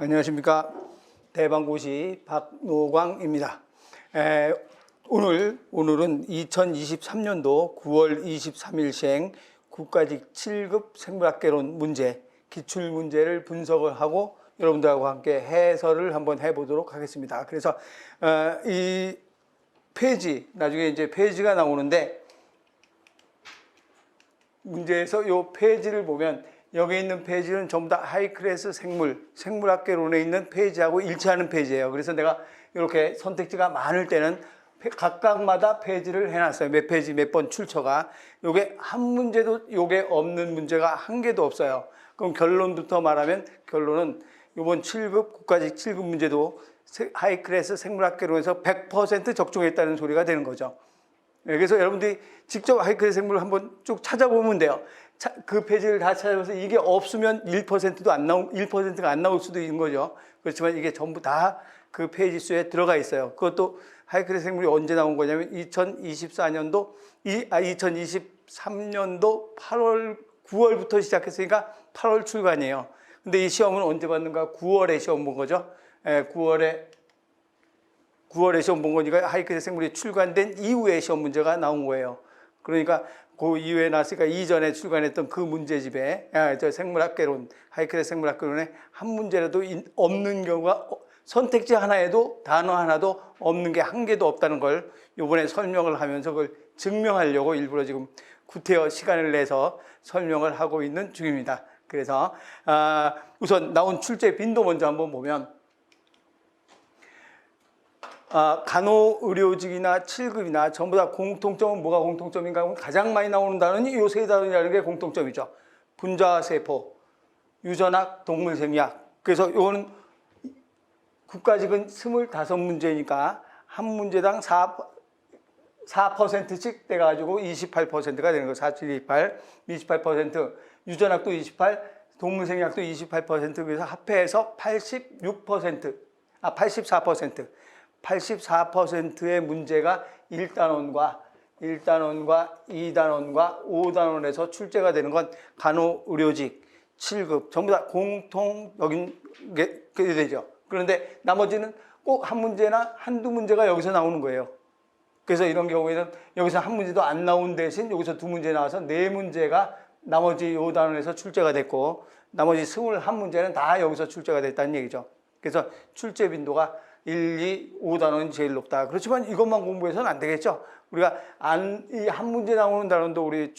안녕하십니까. 대방고시 박노광입니다. 오늘은 2023년도 9월 23일 시행 국가직 7급 생물학개론 문제, 기출문제를 분석을 하고 여러분들하고 함께 해설을 한번 해보도록 하겠습니다. 그래서 이 페이지, 나중에 이제 페이지가 나오는데 문제에서 이 페이지를 보면 여기 있는 페이지는 전부 다 하이클래스 생물학개론에 있는 페이지하고 일치하는 페이지예요. 그래서 내가 이렇게 선택지가 많을 때는 각각마다 페이지를 해놨어요. 몇 페이지 몇 번 출처가. 요게 한 문제도 요게 없는 문제가 한 개도 없어요. 그럼 결론부터 말하면 결론은 이번 7급 국가직 7급 문제도 하이클래스 생물학개론에서 100% 적중했다는 소리가 되는 거죠. 그래서 여러분들이 직접 하이클래스 생물을 한번 쭉 찾아보면 돼요. 그 페이지를 다 찾아보면서 이게 없으면 1%도 안 나올, 1%가 안 나올 수도 있는 거죠. 그렇지만 이게 전부 다 그 페이지 수에 들어가 있어요. 그것도 하이클래스 생물이 언제 나온 거냐면 2023년도 8월, 9월부터 시작했으니까 8월 출간이에요. 근데 이 시험은 언제 봤는가? 9월에 시험 본 거죠. 9월에 시험 본 거니까 하이클래스 생물이 출간된 이후에 시험 문제가 나온 거예요. 그러니까 그 이후에 나왔으니까 이전에 출간했던 그 문제집에 생물학개론, 하이클래스 생물학개론에 한 문제라도 없는 경우가 선택지 하나에도 단어 하나도 없는 게 한 개도 없다는 걸 이번에 설명을 하면서 그걸 증명하려고 일부러 지금 구태여 시간을 내서 설명을 하고 있는 중입니다. 그래서 우선 나온 출제 빈도 먼저 한번 보면 간호의료직이나 7급이나 전부 다 공통점은 뭐가 공통점인가? 가장 많이 나오는 단어는 이 세 단어라는 게 공통점이죠. 분자세포, 유전학, 동물생리학. 그래서 이거는 국가직은 25문제니까 한 문제당 4%씩 돼가지고 28%가 되는 거예요. 47, 28%. 유전학도 28, 동물생리학도 28%. 그래서 합해서 84%의 문제가 1단원과 2단원과 5단원에서 출제가 되는 건 간호의료직 7급 전부 다 공통적인 게 되죠. 그런데 나머지는 꼭 한 문제나 한두 문제가 여기서 나오는 거예요. 그래서 이런 경우에는 여기서 한 문제도 안 나온 대신 여기서 두 문제 나와서 네 문제가 나머지 5단원에서 출제가 됐고 나머지 21문제는 다 여기서 출제가 됐다는 얘기죠. 그래서 출제 빈도가 1, 2, 5단원이 제일 높다. 그렇지만 이것만 공부해서는 안 되겠죠. 우리가 이 한 문제 나오는 단원도 우리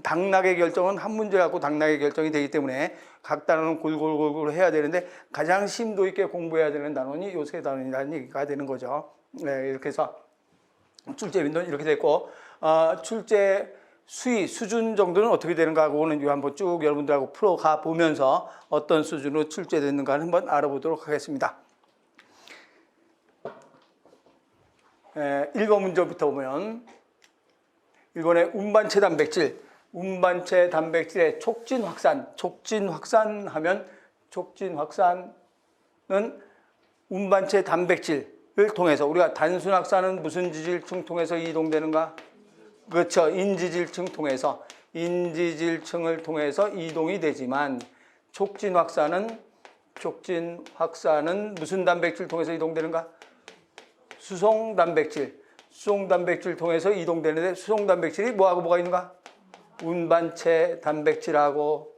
당락의 결정은 한 문제 갖고 당락의 결정이 되기 때문에 각 단원은 골고루 해야 되는데 가장 심도 있게 공부해야 되는 단원이 요 세 단원이라는 얘기가 되는 거죠. 네, 이렇게 해서 출제 빈도는 이렇게 됐고 출제 수준 정도는 어떻게 되는가 하고는 한번 쭉 여러분들하고 풀어가 보면서 어떤 수준으로 출제됐는가 한번 알아보도록 하겠습니다. 1번 문제부터 보면 1번에 운반체 단백질의 촉진 확산하면 촉진 확산은 운반체 단백질을 통해서 우리가 단순 확산은 무슨 지질층 통해서 이동되는가? 그렇죠. 인지질층을 통해서 이동이 되지만 촉진 확산은 무슨 단백질 통해서 이동되는가? 수송 단백질 통해서 이동되는데 수송 단백질이 뭐하고 뭐가 있는가? 운반체 단백질하고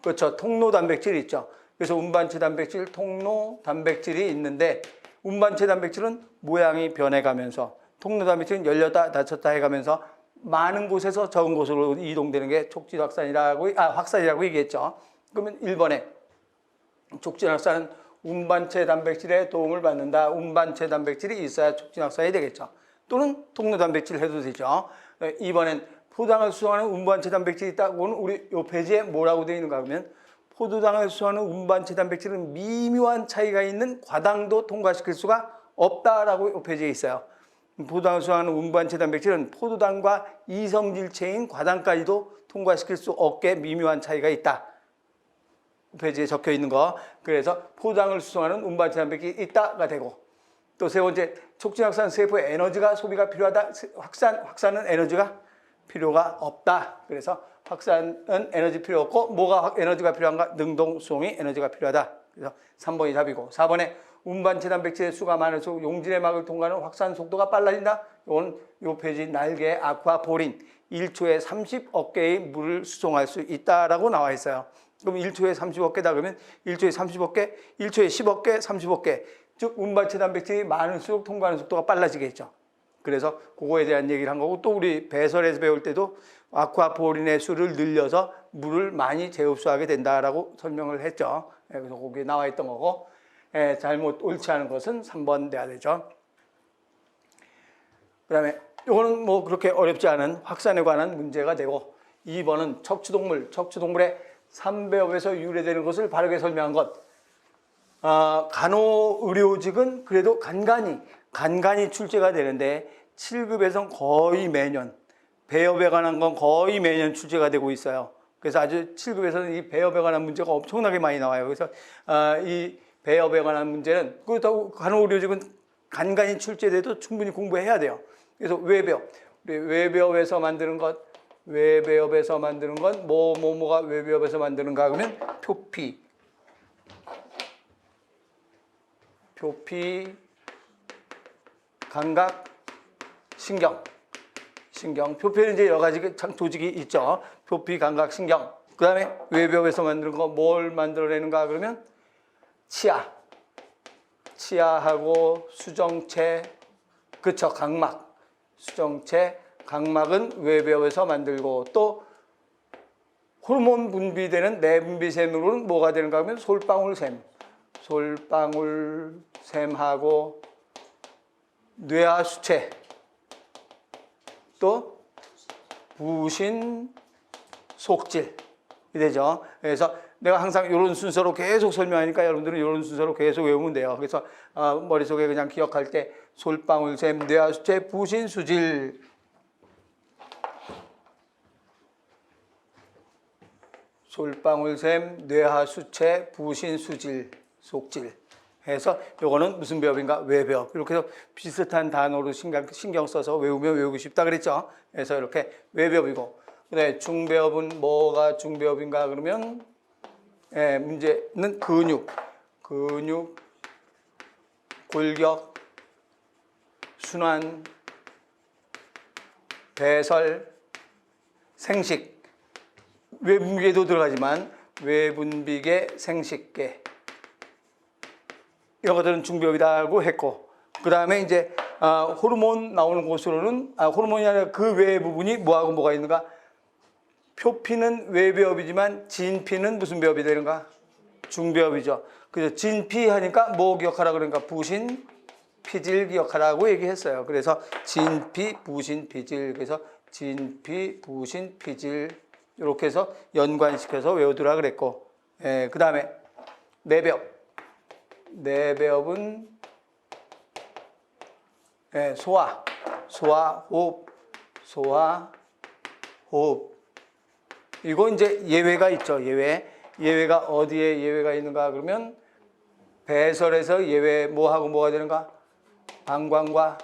그렇죠. 통로 단백질이 있죠. 그래서 운반체 단백질, 통로 단백질이 있는데 운반체 단백질은 모양이 변해가면서 통로 단백질은 열렸다 닫혔다 해가면서 많은 곳에서 적은 곳으로 이동되는 게 촉진 확산이라고 얘기했죠. 그러면 1번에 촉진 확산은 운반체 단백질의 도움을 받는다. 운반체 단백질이 있어야 촉진 확산이 되겠죠. 또는 통로 단백질 해도 되죠. 2번엔 포도당을 수송하는 운반체 단백질이 있다고는 우리 이 페이지에 뭐라고 되어 있는가 하면 포도당을 수송하는 운반체 단백질은 미묘한 차이가 있는 과당도 통과시킬 수가 없다라고 이 페이지에 있어요. 포도당을 수송하는 운반체 단백질은 포도당과 이성질체인 과당까지도 통과시킬 수 없게 미묘한 차이가 있다. 페이지에 적혀 있는 거. 그래서 포도당을 수송하는 운반체 단백질이 있다가 되고 또 세 번째 촉진 확산 세포에 에너지가 소비가 필요하다. 확산은 에너지가 필요가 없다. 그래서 확산은 에너지 필요 없고 뭐가 에너지가 필요한가? 능동 수송이 에너지가 필요하다. 그래서 3번이 답이고 4번에 운반체 단백질의 수가 많을수록 용질의 막을 통과하는 확산 속도가 빨라진다. 이건 요 페이지 날개 아쿠아포린 1초에 30억 개의 물을 수송할 수 있다라고 나와 있어요. 그럼 1초에 30억 개다 그러면 1초에 30억 개, 1초에 10억 개, 30억 개. 즉 운반체 단백질이 많을수록 통과하는 속도가 빨라지겠죠. 그래서 그거에 대한 얘기를 한 거고 또 우리 배설에서 배울 때도 아쿠아포린의 수를 늘려서 물을 많이 재흡수하게 된다라고 설명을 했죠. 그래서 거기에 나와 있던 거고 잘못 옳지 않은 것은 3번 돼야 되죠. 그 다음에 이거는 뭐 그렇게 어렵지 않은 확산에 관한 문제가 되고 2번은 척추동물의 3배업에서 유래되는 것을 바르게 설명한 것. 간호의료직은 그래도 간간히 출제가 되는데 7급에선 거의 매년, 배업에 관한 건 거의 매년 출제가 되고 있어요. 그래서 아주 7급에서는 이 배업에 관한 문제가 엄청나게 많이 나와요. 그래서 이 배업에 관한 문제는 그렇다고 간호의료직은 간간히 출제돼도 충분히 공부해야 돼요. 그래서 외배업에서 만드는 것, 외배업에서 만드는 건 뭐가 외배업에서 만드는가 그러면 표피, 감각, 신경. 표피는 이제 여러 가지 조직이 있죠. 표피, 감각, 신경. 그 다음에 외배업에서 만드는 거 뭘 만들어내는가 그러면 치아하고 수정체, 그쵸, 각막. 수정체, 각막은 외배업에서 만들고 또 호르몬 분비되는 내분비샘으로는 뭐가 되는가 하면 솔방울샘하고 뇌하수체 또 부신 속질 이 되죠. 그래서 내가 항상 이런 순서로 계속 설명하니까 여러분들은 이런 순서로 계속 외우면 돼요. 그래서 머릿속에 그냥 기억할 때 솔방울샘, 뇌하수체, 부신 수질. 솔방울샘, 뇌하수체, 부신 수질, 속질 해서 요거는 무슨 배업인가? 외배업. 이렇게 해서 비슷한 단어로 신경 써서 외우면 외우기 쉽다 그랬죠. 그래서 이렇게 외배업이고. 그다음에 중배업은 뭐가 중배업인가 그러면 문제는 근육, 골격, 순환, 배설, 생식. 외분비계도 들어가지만 외분비계, 생식계 이런 것들은 중배업이라고 했고 그 다음에 이제 호르몬 나오는 곳으로는 호르몬이 아니라 그 외의 부분이 뭐하고 뭐가 있는가? 표피는 외배업이지만 진피는 무슨 배업이 되는가? 중배업이죠. 그래서 진피 하니까 뭐 기억하라 그러니까 부신, 피질 기억하라고 얘기했어요. 그래서 진피, 부신, 피질. 그래서 진피, 부신, 피질 이렇게 해서 연관시켜서 외우두라 그랬고 그 다음에 내배업은 소화, 호흡. 이거 이제 예외가 있죠. 예외가 어디에 예외가 있는가 그러면 배설에서 예외 뭐하고 뭐가 되는가? 방광과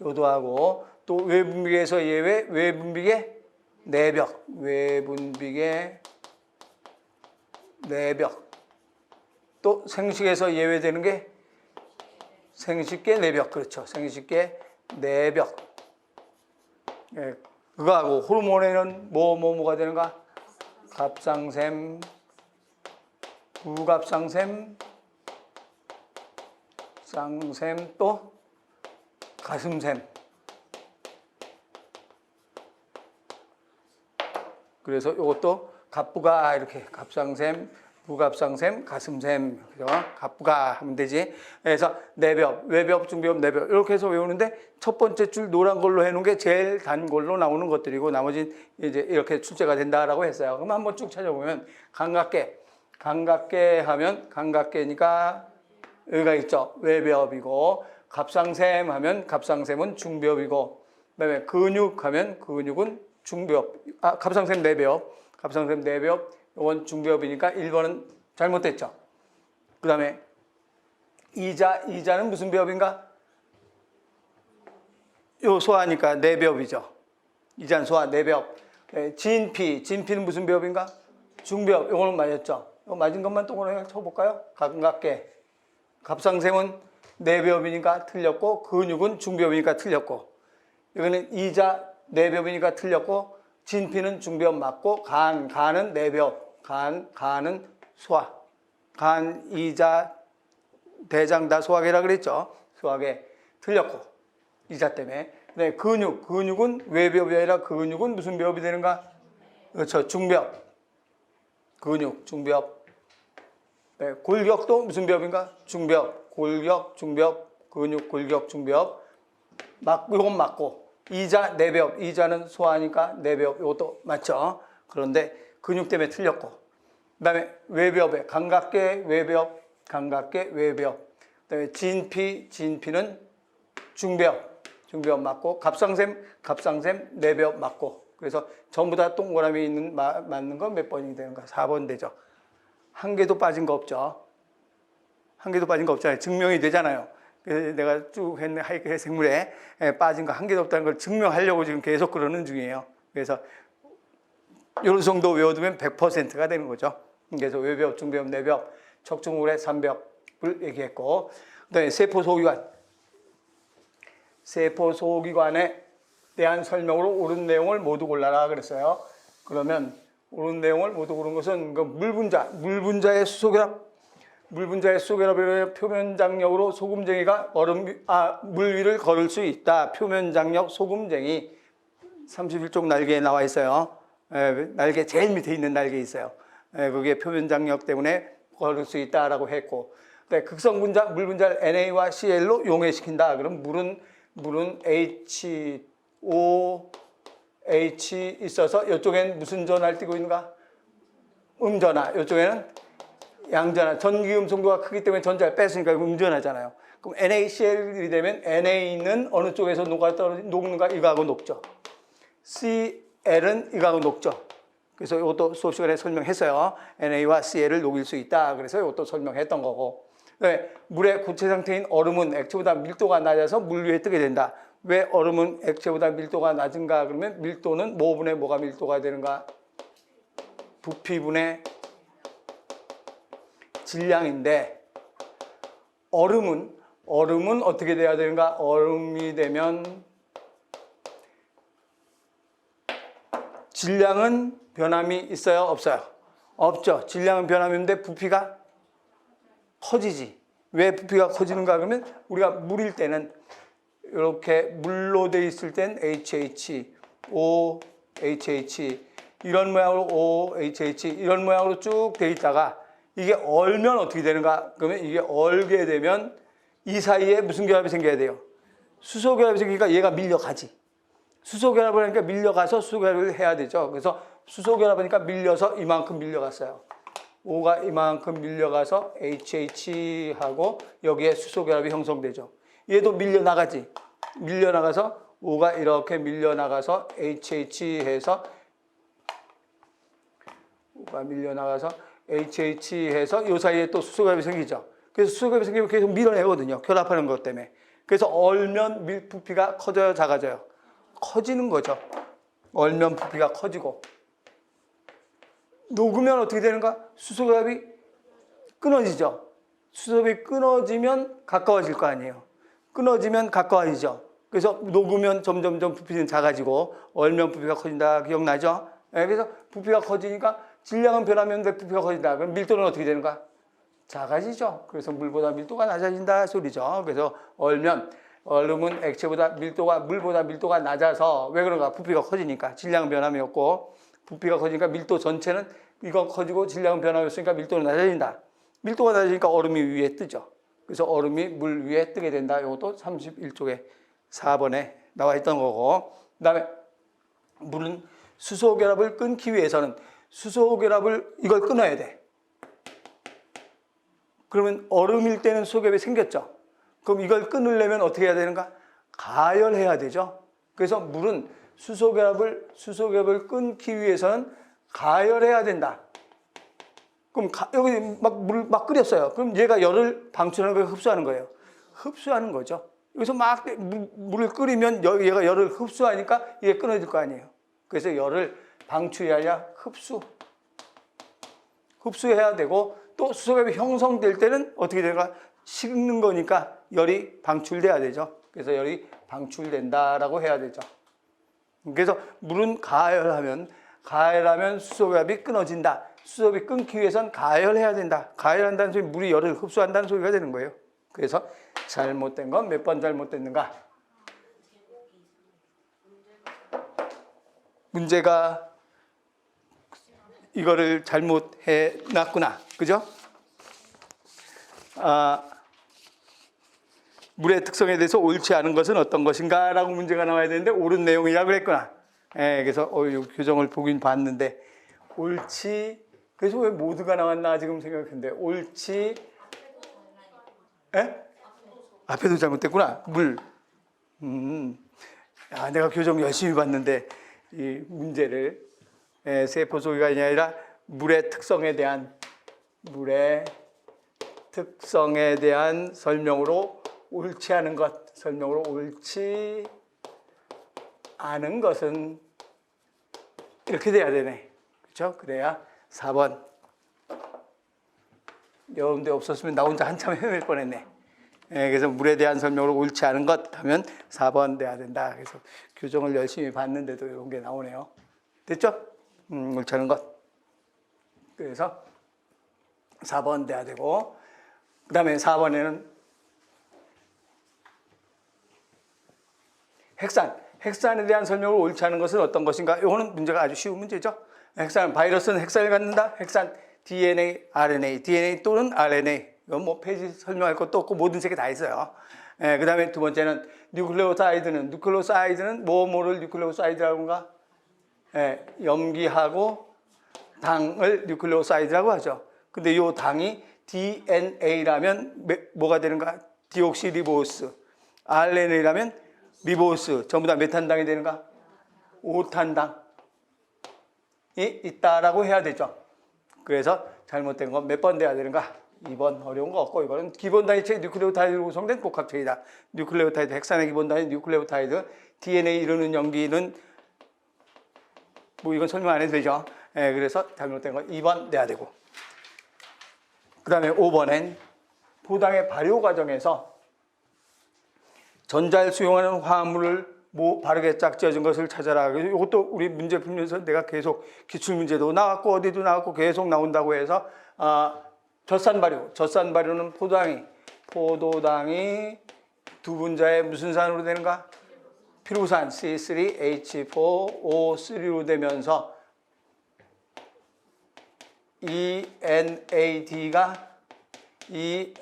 요도하고 또 외분비계에서 예외 외분비계 내벽. 또 생식에서 예외되는 게 생식계 내벽. 그렇죠. 생식계 내벽. 그거하고 호르몬에는 뭐가 되는가? 갑상샘, 부갑상샘, 쌍샘 또 가슴샘. 그래서 이것도 갑부가 이렇게 갑상샘, 부갑상샘, 가슴샘, 그죠? 갑부가 하면 되지. 그래서 내벽, 외벽, 중배업, 내벽 이렇게 해서 외우는데 첫 번째 줄 노란 걸로 해놓은 게 제일 단 걸로 나오는 것들이고 나머지는 이제 이렇게 출제가 된다라고 했어요. 그럼 한번 쭉 찾아보면 감각계 하면 감각계니까 여기가 있죠. 외배업이고 갑상샘 하면 갑상샘은 중배업이고 그다음에 근육 하면 근육은 중배업. 갑상샘 내배업. 이건 중배업이니까 1번은 잘못됐죠. 그 다음에 이자는 무슨 배업인가? 요 소화니까 내배업이죠. 이자는 소화, 내배업. 진피는 무슨 배업인가? 중배업. 이거는 맞았죠. 맞은 것만 동그라미 쳐볼까요? 가깝게. 갑상샘은 내배업이니까 틀렸고 근육은 중배업이니까 틀렸고 이거는 이자 내배업이니까 틀렸고 진피는 중배업 맞고 간은 내배업 간은 소화 간, 이자, 대장 다 소화계라 그랬죠. 소화계 틀렸고 이자 때문에. 네, 근육은 외배업이 아니라 근육은 무슨 배업이 되는가? 그렇죠. 중배업. 근육, 중배업. 네, 골격도 무슨 배업인가? 중배업. 골격, 중배업, 근육, 골격, 중배업. 이건 맞고. 이자, 내배업. 이자는 소화하니까 내배업. 이것도 맞죠. 그런데 근육 때문에 틀렸고. 그 다음에 외배업에 감각계, 외배업, 감각계, 외배업. 그 다음에 진피는 중배업 맞고. 갑상샘, 내배업 맞고. 그래서 전부 다 동그라미 있는 맞는 건 몇 번이 되는가? 4번 되죠. 한 개도 빠진 거 없죠. 한 개도 빠진 거 없잖아요. 증명이 되잖아요. 그래서 내가 쭉 했네, 하이크 생물에 빠진 거 한 개도 없다는 걸 증명하려고 지금 계속 그러는 중이에요. 그래서 요 정도 외워두면 100%가 되는 거죠. 그래서 외배업, 중배업, 내배업, 척추물의 3배업을 얘기했고, 그다음에 세포소기관에 대한 설명으로 옳은 내용을 모두 골라라 그랬어요. 그러면 옳은 내용을 모두 고른 것은 물분자의 수소결합이라면 표면장력으로 소금쟁이가 물 위를 걸을 수 있다. 표면장력 소금쟁이 31쪽 날개에 나와 있어요. 날개 제일 밑에 있는 날개에 있어요. 그게 표면장력 때문에 걸을 수 있다라고 했고, 극성분자 물분자를 Na와 Cl로 용해시킨다. 그럼 물은 H 있어서 이쪽엔 무슨 전하를 띠고 있는가? 음전하. 이쪽에는 양전하. 전기음 성도가 크기 때문에 전자를 뺐으니까 음전하잖아요. 그럼 NaCl이 되면 NA는 어느 쪽에서 녹는가? 이거하고 녹죠. Cl은 이거하고 녹죠. 그래서 이것도 수업 시간에 설명했어요. NA와 Cl을 녹일 수 있다. 그래서 이것도 설명했던 거고. 네, 물의 고체 상태인 얼음은 액체보다 밀도가 낮아서 물 위에 뜨게 된다. 왜 얼음은 액체보다 밀도가 낮은가? 그러면 밀도는 뭐분의 뭐가 밀도가 되는가? 부피분의 질량인데, 얼음은 어떻게 돼야 되는가? 얼음이 되면 질량은 변함이 있어요? 없어요? 없죠. 질량은 변함이 있는데 부피가 커지지. 왜 부피가 커지는가? 그러면 우리가 물일 때는 이렇게 물로 돼 있을 땐 HH, OHH 이런 모양으로 OHH 이런 모양으로 쭉 돼 있다가 이게 얼면 어떻게 되는가? 그러면 이게 얼게 되면 이 사이에 무슨 결합이 생겨야 돼요? 수소 결합이 생기니까 얘가 밀려가지. 수소 결합을 하니까 밀려가서 수소 결합을 해야 되죠. 그래서 수소 결합하니까 밀려서 이만큼 밀려갔어요. O가 이만큼 밀려가서 HH하고 여기에 수소 결합이 형성되죠. 얘도 밀려나가지. 밀려나가서 O가 이렇게 밀려나가서 HH해서 O가 밀려나가서 HH해서 이 사이에 또 수소 결합이 생기죠. 그래서 수소 결합이 생기면 계속 밀어내거든요. 결합하는 것 때문에. 그래서 얼면 부피가 커져요, 작아져요? 커지는 거죠. 얼면 부피가 커지고. 녹으면 어떻게 되는가? 수소결합이 끊어지죠. 수소결합이 끊어지면 가까워질 거 아니에요. 끊어지면 가까워지죠. 그래서 녹으면 점점점 부피는 작아지고 얼면 부피가 커진다. 기억나죠? 그래서 부피가 커지니까 질량은 변하면 부피가 커진다. 그럼 밀도는 어떻게 되는가? 작아지죠. 그래서 물보다 밀도가 낮아진다 소리죠. 그래서 얼음은 액체보다 물보다 밀도가 낮아서 왜 그런가? 부피가 커지니까. 질량은 변함이 없고 부피가 커지니까 밀도 전체는 이거 커지고 질량은 변함이 없으니까 밀도는 낮아진다. 밀도가 낮아지니까 얼음이 위에 뜨죠. 그래서 얼음이 물 위에 뜨게 된다. 이것도 31쪽에 4번에 나와 있던 거고. 그 다음에 물은 수소결합을 끊기 위해서는 수소결합을 이걸 끊어야 돼. 그러면 얼음일 때는 수소결합이 생겼죠. 그럼 이걸 끊으려면 어떻게 해야 되는가? 가열해야 되죠. 그래서 물은 수소결합을 끊기 위해서는 가열해야 된다. 그럼 여기 물 막 끓였어요. 그럼 얘가 열을 방출하는 거예요, 흡수하는 거예요? 흡수하는 거죠. 여기서 막 물을 끓이면 얘가 열을 흡수하니까 이게 끊어질 거 아니에요. 그래서 열을 방출이 아니라 흡수해야 되고 또 수소갑이 형성될 때는 어떻게 되는가? 식는 거니까 열이 방출돼야 되죠. 그래서 열이 방출된다라고 해야 되죠. 그래서 물은 가열하면 수소갑이 끊어진다. 수소갑이 끊기 위해선 가열해야 된다. 가열한다는 소리 물이 열을 흡수한다는 소리가 되는 거예요. 그래서 잘못된 건 몇 번 잘못됐는가? 문제가 이거를 잘못해 놨구나. 그죠? 물의 특성에 대해서 옳지 않은 것은 어떤 것인가? 라고 문제가 나와야 되는데 옳은 내용이라고 그랬구나. 그래서 이 교정을 보긴 봤는데 옳지, 그래서 왜 모두가 나왔나 지금 생각했는데 옳지, 앞에도 잘못됐구나. 물. 내가 교정 열심히 봤는데 이 문제를 세포 소유관이 아니라 물의 특성에 대한 설명으로 옳지 않은 것, 설명으로 옳지 않은 것은 이렇게 돼야 되네. 그렇죠? 그래야 4번. 여운데 없었으면 나 혼자 한참 헤맬 뻔했네. 그래서 물에 대한 설명으로 옳지 않은 것 하면 4번 돼야 된다. 그래서 교정을 열심히 봤는데도 이런 게 나오네요. 됐죠? 옳지 않은 것. 그래서 4번 돼야 되고, 그 다음에 4번에는 핵산에 대한 설명으로 옳지 않은 것은 어떤 것인가? 이거는 문제가 아주 쉬운 문제죠. 바이러스는 핵산을 갖는다. 핵산 DNA, RNA, DNA 또는 RNA. 이건 뭐 페이지 설명할 것도 없고 모든 책에 다 있어요. 그 다음에 두 번째는 뉴클레오사이드는 뭐를 뉴클레오사이드라고 하는가? 염기하고 당을 뉴클레오사이드라고 하죠. 근데 이 당이 DNA라면 뭐가 되는가? 디옥시리보스. RNA라면 리보스. 전부 다 몇 탄당이 되는가? 5탄당이 있다라고 해야 되죠. 그래서 잘못된 건 몇 번 돼야 되는가? 2번. 어려운 거 없고 이거는 기본 단위체 뉴클레오타이드로 구성된 복합체이다. 뉴클레오타이드, 핵산의 기본 단위 뉴클레오타이드, DNA 이루는 염기는 뭐 이건 설명 안 해도 되죠. 그래서 잘못된 건 2번 돼야 되고. 그 다음에 5번엔 포당의 발효 과정에서 전자를 수용하는 화합물을 바르게 짝지어진 것을 찾아라. 이것도 우리 문제 풀면서 내가 계속 기출문제도 나왔고 어디도 나왔고 계속 나온다고 해서 젖산 발효는 포도당이 두 분자의 무슨 산으로 되는가? 피루산 C3H4O3로 되면서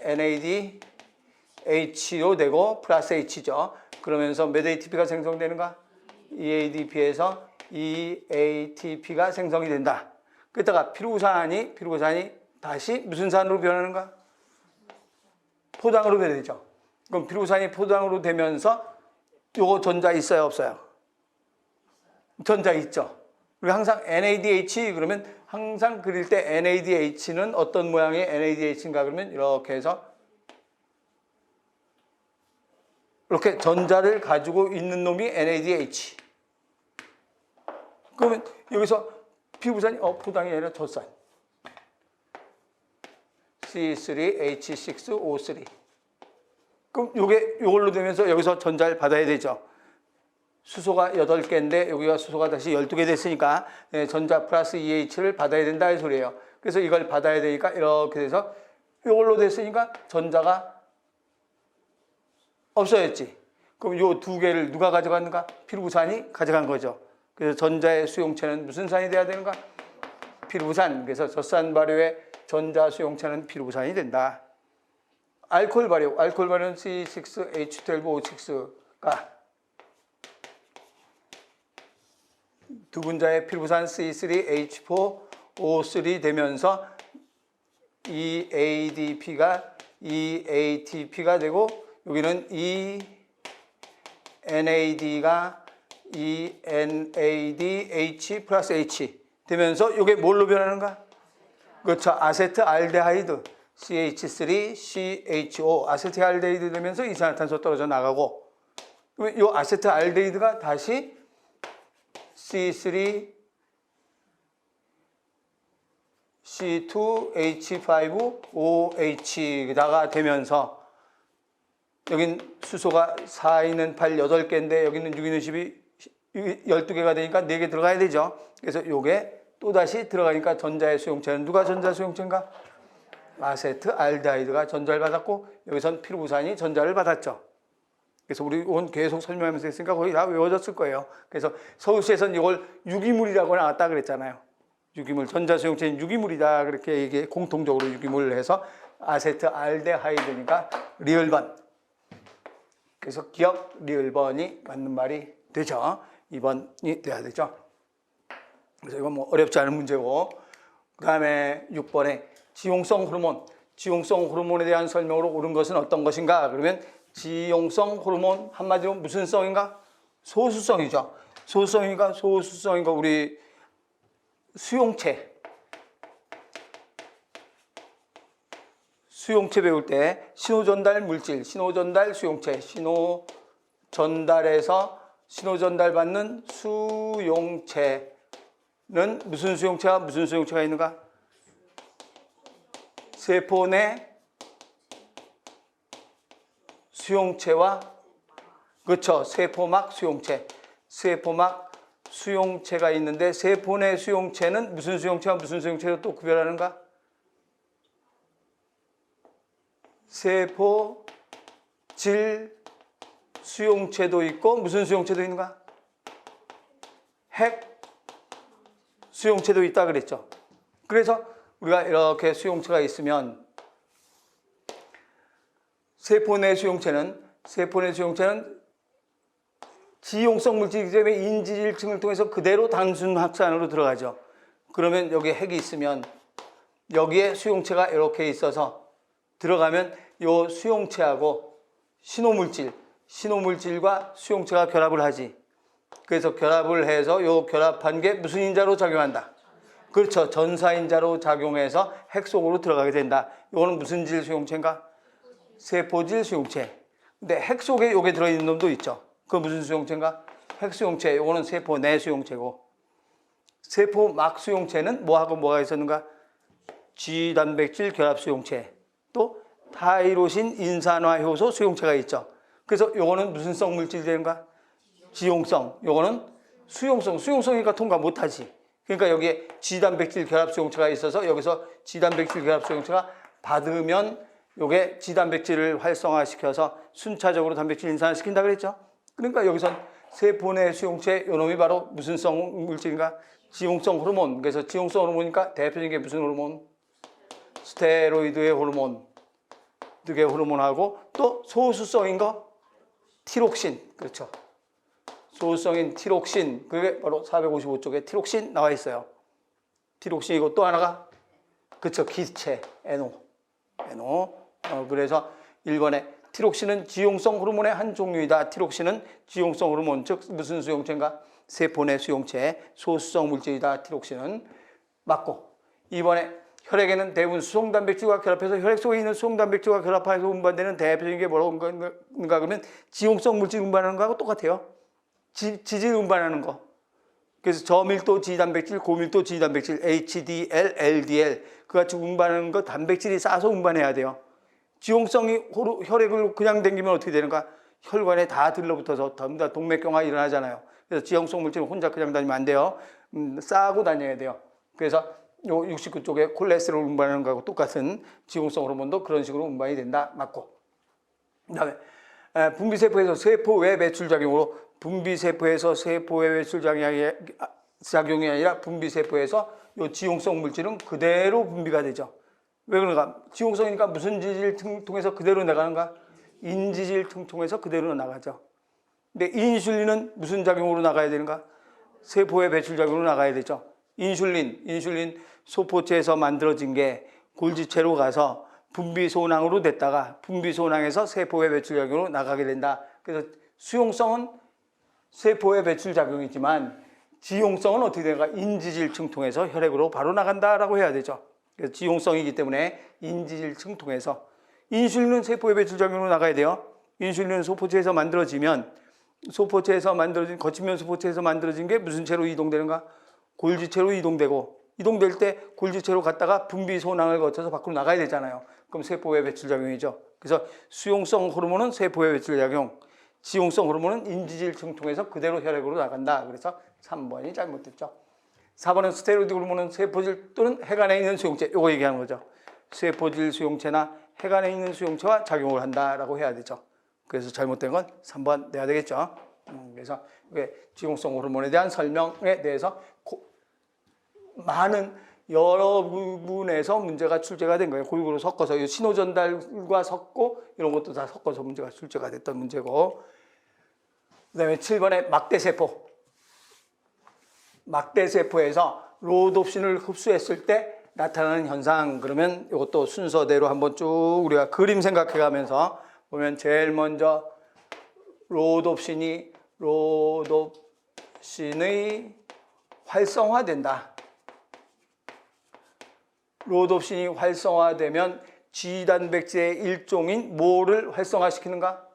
NADH로 되고 플러스 H죠. 그러면서 몇 ATP가 생성되는가? EADP에서 EATP가 생성이 된다. 그러다가 피루산이 다시 무슨 산으로 변하는가? 포당으로 변하죠. 그럼 피루산이 포당으로 되면서 요거 전자 있어요, 없어요? 전자 있죠. 그리고 항상 NADH 그러면 항상 그릴 때 NADH는 어떤 모양의 NADH인가 그러면 이렇게 해서 이렇게 전자를 가지고 있는 놈이 NADH. 그러면 여기서 피부산이 포당이 아니라 젖산. C3H6O3. 그럼 요걸로 되면서 여기서 전자를 받아야 되죠. 수소가 8개인데 여기가 수소가 다시 12개 됐으니까 전자 플러스 EH를 받아야 된다 이 소리예요. 그래서 이걸 받아야 되니까 이렇게 돼서 요걸로 됐으니까 전자가 없어졌지. 그럼 요 두 개를 누가 가져갔는가? 피루산이 가져간 거죠. 그래서 전자의 수용체는 무슨 산이 돼야 되는가? 피루산. 그래서 젖산 발효의 전자 수용체는 피루산이 된다. 알코올 발효는 C6H12O6가 두 분자의 피루산 C3H4O3 되면서 EADP가 EATP가 되고 여기는 NAD가 NADH 플러스 H 되면서 이게 뭘로 변하는가? 그렇죠. 아세트알데하이드 CH3CHO 아세트알데히드 되면서 이산화탄소 떨어져 나가고 그러면 이 아세트알데히드가 다시 C2H5OH가 되면서 여긴 수소가 4있는 8, 8개인데 여기는 6있는 12, 12개가 되니까 4개 들어가야 되죠. 그래서 요게 또다시 들어가니까 전자의 수용체는 누가 전자 수용체인가? 아세트알데하이드가 전자를 받았고 여기선 피루부산이 전자를 받았죠. 그래서 우리 오늘 계속 설명하면서 했으니까 거의 다 외워졌을 거예요. 그래서 서울시에서는 이걸 유기물이라고 나왔다 그랬잖아요. 유기물, 전자 수용체는 유기물이다 그렇게 이게 공통적으로 유기물을 해서 아세트알데하이드니까 리을번. 그래서 기억 리을번이 맞는 말이 되죠. 2번이 돼야 되죠. 그래서 이건 뭐 어렵지 않은 문제고, 그 다음에 6번에 지용성 호르몬. 지용성 호르몬에 대한 설명으로 옳은 것은 어떤 것인가? 그러면 지용성 호르몬 한마디로 무슨 성인가? 소수성이죠. 소수성이니까 소수성이니까 우리 수용체. 수용체 배울 때 신호전달 물질, 신호전달 수용체, 신호전달 받는 수용체는 무슨 수용체와 무슨 수용체가 있는가? 세포 내 수용체와 그렇죠. 세포막 수용체. 세포막 수용체가 있는데 세포 내 수용체는 무슨 수용체와 무슨 수용체로 또 구별하는가? 세포질 수용체도 있고 무슨 수용체도 있는가? 핵 수용체도 있다 그랬죠. 그래서 우리가 이렇게 수용체가 있으면 세포 내 수용체는 지용성 물질이기 때문에 인지질층을 통해서 그대로 단순 확산으로 들어가죠. 그러면 여기에 핵이 있으면 여기에 수용체가 이렇게 있어서 들어가면 이 수용체하고 신호물질과 수용체가 결합을 하지. 그래서 결합을 해서 이 결합한 게 무슨 인자로 작용한다? 그렇죠. 전사인자로 작용해서 핵 속으로 들어가게 된다. 이거는 무슨 질 수용체인가? 세포질 수용체. 근데 핵 속에 요게 들어있는 놈도 있죠. 그 무슨 수용체인가? 핵 수용체. 요거는 세포 내 수용체고. 세포 막 수용체는 뭐하고 뭐가 있었는가? G단백질 결합 수용체. 또 타이로신 인산화 효소 수용체가 있죠. 그래서 요거는 무슨 성 물질이 되는가? 지용성. 요거는 수용성. 수용성이니까 통과 못하지. 그러니까 여기에 G단백질 결합 수용체가 있어서 여기서 G단백질 결합 수용체가 받으면 요게 G단백질을 활성화시켜서 순차적으로 단백질 인산화시킨다 그랬죠. 그러니까 여기선 세포 내 수용체 요놈이 바로 무슨 성 물질인가? 지용성 호르몬. 그래서 지용성 호르몬이니까 대표적인 게 무슨 호르몬? 스테로이드의 호르몬. 늑의 호르몬하고 또 소수성인 거 티록신. 그렇죠. 소수성인 티록신. 그게 바로 455쪽에 티록신 나와 있어요. 티록신이고 또 하나가 그렇죠. 기체 NO. 그래서 1번에 티록신은 지용성 호르몬의 한 종류이다. 티록신은 지용성 호르몬, 즉 무슨 수용체인가? 세포 내 수용체, 소수성 물질이다. 티록신은 맞고. 2번에 혈액에는 대부분 수송단백질과 결합해서 혈액 속에 있는 수송단백질과 결합해서 운반되는 대표적인 게 뭐라고 하는가 그러면 지용성 물질 운반하는 거하고 똑같아요. 지질 운반하는 거. 그래서 저밀도 지단백질, 고밀도 지단백질, HDL, LDL 그같이 운반하는 거 단백질이 싸서 운반해야 돼요. 지용성이 혈액을 그냥 당기면 어떻게 되는가? 혈관에 다 들러붙어서 전부 동맥경화 일어나잖아요. 그래서 지용성 물질은 혼자 그냥 다니면 안 돼요. 싸고 다녀야 돼요. 그래서 요 69쪽에 콜레스테롤 운반하는 거하고 똑같은 지용성 호르몬도 그런 식으로 운반이 된다. 맞고. 그 다음에 분비세포에서 세포외 배출작용으로 분비세포에서 세포외 배출작용이 아니라 분비세포에서 요 지용성 물질은 그대로 분비가 되죠. 왜 그런가? 지용성이니까 무슨 지질 통해서 그대로 나가는가? 인지질 통해서 그대로 나가죠. 근데 인슐린은 무슨 작용으로 나가야 되는가? 세포외 배출작용으로 나가야 되죠. 인슐린 소포체에서 만들어진 게 골지체로 가서 분비소낭으로 됐다가 분비소낭에서 세포외 배출작용으로 나가게 된다. 그래서 수용성은 세포외 배출작용이지만 지용성은 어떻게 되는가? 인지질층 통해서 혈액으로 바로 나간다라고 해야 되죠. 그래서 지용성이기 때문에 인지질층 통해서 인슐린은 세포외 배출작용으로 나가야 돼요. 인슐린은 소포체에서 만들어지면 거치면 소포체에서 만들어진 게 무슨 체로 이동되는가? 골지체로 이동되고 이동될 때 골지체로 갔다가 분비 소낭을 거쳐서 밖으로 나가야 되잖아요. 그럼 세포외 배출 작용이죠. 그래서 수용성 호르몬은 세포외 배출 작용, 지용성 호르몬은 인지질층 통해서 그대로 혈액으로 나간다. 그래서 3번이 잘못됐죠. 4번은 스테로이드 호르몬은 세포질 또는 핵안에 있는 수용체, 이거 얘기하는 거죠. 세포질 수용체나 핵안에 있는 수용체와 작용을 한다라고 해야 되죠. 그래서 잘못된 건 3번 내야 되겠죠. 그래서 지용성 호르몬에 대한 설명에 대해서 많은 여러 부분에서 문제가 출제가 된 거예요. 골고루 섞어서 신호전달과 섞고 이런 것도 다 섞어서 문제가 출제가 됐던 문제고, 그 다음에 7번에 막대세포. 막대세포에서 로놉신을 흡수했을 때 나타나는 현상, 그러면 이것도 순서대로 한번 쭉 우리가 그림 생각해 가면서 보면 제일 먼저 로놉신의 활성화된다. 로놉신이 활성화되면 G단백질의 일종인 뭐를 활성화시키는가?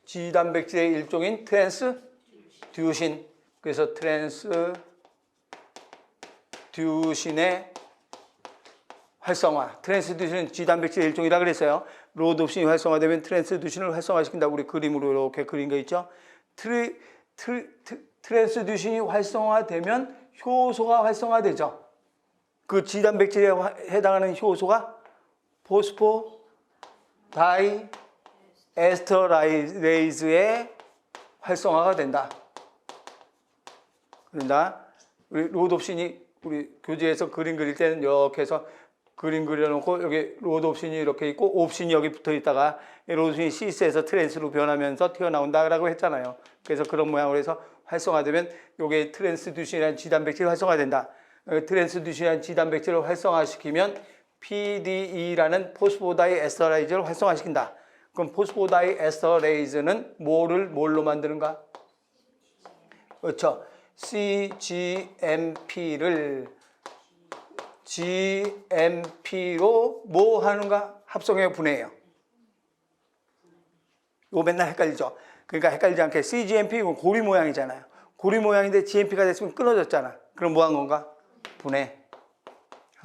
G단백질의 일종인 트랜스듀신. 그래서 트랜스듀신의 활성화. 트랜스듀신은 G단백질의 일종이라 그랬어요. 로놉신이 활성화되면 트랜스듀신을 활성화시킨다. 우리 그림으로 이렇게 그린 거 있죠. 트랜스듀신이 활성화되면 효소가 활성화되죠. 그 G단백질에 해당하는 효소가 포스포다이에스터레이즈의 활성화가 된다. 그런다. 우리 로놉신이 우리 교재에서 그림 그릴 때는 이렇게 해서 그림 그려놓고 여기 로놉신이 이렇게 있고 옵신이 여기 붙어 있다가 로놉신이 시스에서 트랜스로 변하면서 튀어나온다라고 했잖아요. 그래서 그런 모양으로 해서 활성화되면 이게 트랜스듀신이라는 G단백질이 활성화된다. 트랜스듀신이라는 G단백질을 활성화시키면 PDE라는 포스포다이에스터레이즈를 활성화시킨다. 그럼 포스포다이에스터레이즈는 뭐를 만드는가? 그렇죠. GMP로 뭐 하는가? 합성해요, 분해해요. 이거 맨날 헷갈리죠. 그러니까 헷갈리지 않게 CGMP 이건 고리 모양이잖아요. 고리 모양인데 GMP가 됐으면 끊어졌잖아. 그럼 뭐 한 건가? 분해한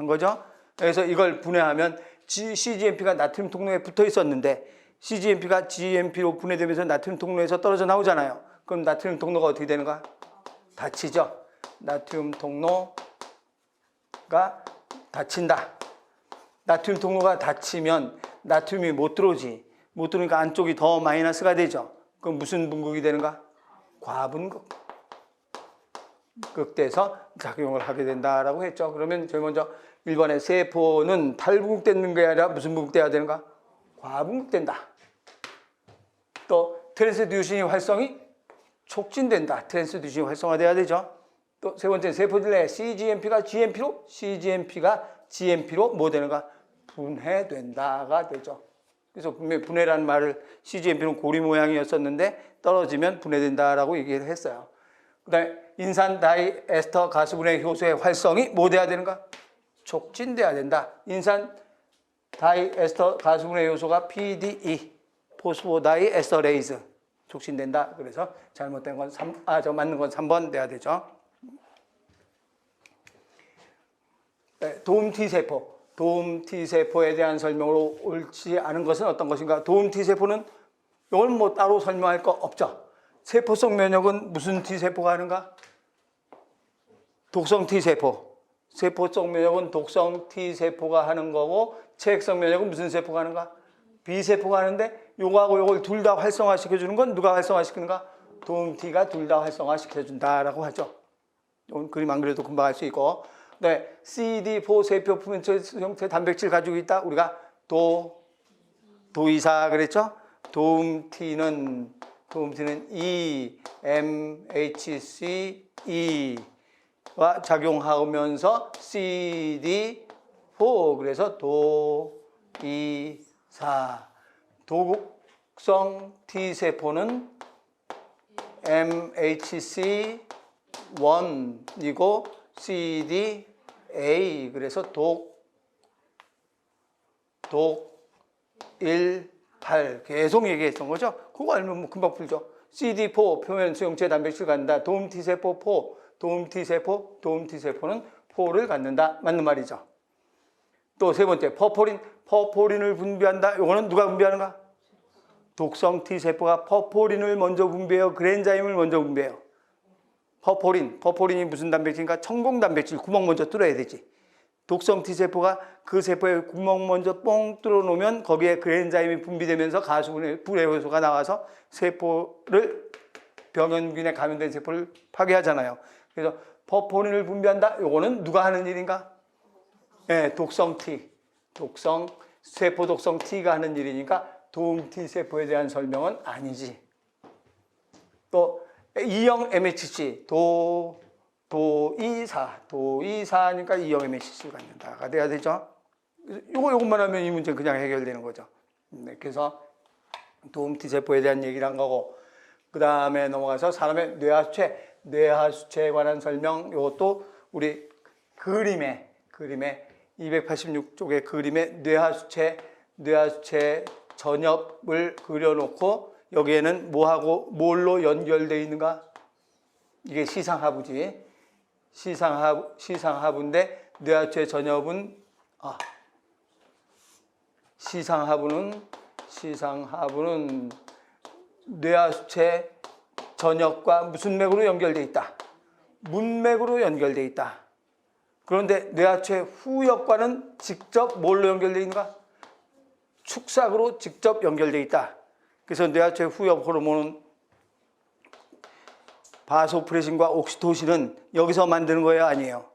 거죠. 그래서 이걸 분해하면 CGMP가 나트륨 통로에 붙어 있었는데 CGMP가 GMP로 분해되면서 나트륨 통로에서 떨어져 나오잖아요. 그럼 나트륨 통로가 어떻게 되는가? 닫히죠. 나트륨 통로가 닫힌다. 나트륨 통로가 닫히면 나트륨이 못 들어오지. 못 들어오니까 안쪽이 더 마이너스가 되죠. 그럼 무슨 분극이 되는가? 과분극. 극돼서 작용을 하게 된다라고 했죠. 그러면 제일 먼저 1번에 세포는 탈분극되는 게 아니라 무슨 분극돼야 되는가? 과분극된다. 또 트랜스듀신이 활성이 촉진된다. 트랜스듀신이 활성화돼야 되죠. 또 세 번째 세포들 내 CGMP가 GMP로 뭐 되는가? 분해된다가 되죠. 그래서 분명히 분해라는 말을 CGMP는 고리 모양이었었는데 떨어지면 분해된다라고 얘기를 했어요. 그 다음에 인산 다이에스터 가스분해 효소의 활성이 뭐 돼야 되는가? 촉진돼야 된다. 인산 다이에스터 가스분해 효소가 PDE, 포스포다이에스터레이즈 촉진된다. 그래서 잘못된 건 맞는 건 3번 돼야 되죠. 네, 도움 T세포. 도움 T세포에 대한 설명으로 옳지 않은 것은 어떤 것인가? 도움 T세포는 이걸 뭐 따로 설명할 거 없죠. 세포성 면역은 무슨 T세포가 하는가? 독성 T세포. 세포성 면역은 독성 T세포가 하는 거고 체액성 면역은 무슨 세포가 하는가? B세포가 하는데 요거하고 요걸 둘 다 활성화시켜주는 건 누가 활성화시키는가? 도움 T가 둘 다 활성화시켜준다라고 하죠. 그림 안 그래도 금방 알 수 있고. 네, CD4 세포 표면체 형태 단백질 가지고 있다. 우리가 도이사 그랬죠? 도움 T는 EMHCE와 작용하면서 CD4 그래서 도이사. 도국성 T세포는 MHC1이고 CD A 그래서 독18 계속 얘기했던 거죠. 그거 알면 뭐 금방 풀죠. CD4 표면 수용체 단백질 갖는다. 도움 T세포 포, 도움 T세포, 도움 T세포는 포를 갖는다. 맞는 말이죠. 또 세 번째, 퍼포린을 분비한다. 이거는 누가 분비하는가? 독성 T세포가 퍼포린을 먼저 분비해요. 그랜자임을 먼저 분비해요. 퍼포린이 무슨 단백질인가? 천공 단백질 구멍 먼저 뚫어야 되지. 독성 T세포가 그 세포에 구멍 먼저 뻥 뚫어 놓으면 거기에 그랜자임이 분비되면서 가수분해 불의 효소가 나와서 세포를 병원균에 감염된 세포를 파괴하잖아요. 그래서 퍼포린을 분비한다. 이거는 누가 하는 일인가? 네, 독성 세포 독성 T가 하는 일이니까 도움 T세포에 대한 설명은 아니지. 또 E형 MHC 도이사니까 E형 MHC를 갖는다가 돼야 되죠. 요것만 하면 이 문제는 그냥 해결되는 거죠. 네, 그래서 도움 T세포에 대한 얘기를 한 거고, 그 다음에 넘어가서 사람의 뇌하수체에 관한 설명. 이것도 우리 그림에 286쪽의 그림에 뇌하수체 전엽을 그려놓고 여기에는 뭘로 연결되어 있는가? 이게 시상하부지. 시상하부인데 뇌하수체 전엽은 시상하부는 뇌하수체 전엽과 무슨 맥으로 연결되어 있다? 문맥으로 연결되어 있다. 그런데 뇌하수체 후엽과는 직접 뭘로 연결되어 있는가? 축삭으로 직접 연결되어 있다. 그래서 뇌하수체 후엽 호르몬은 바소프레신과 옥시토신은 여기서 만드는 거예요? 아니에요?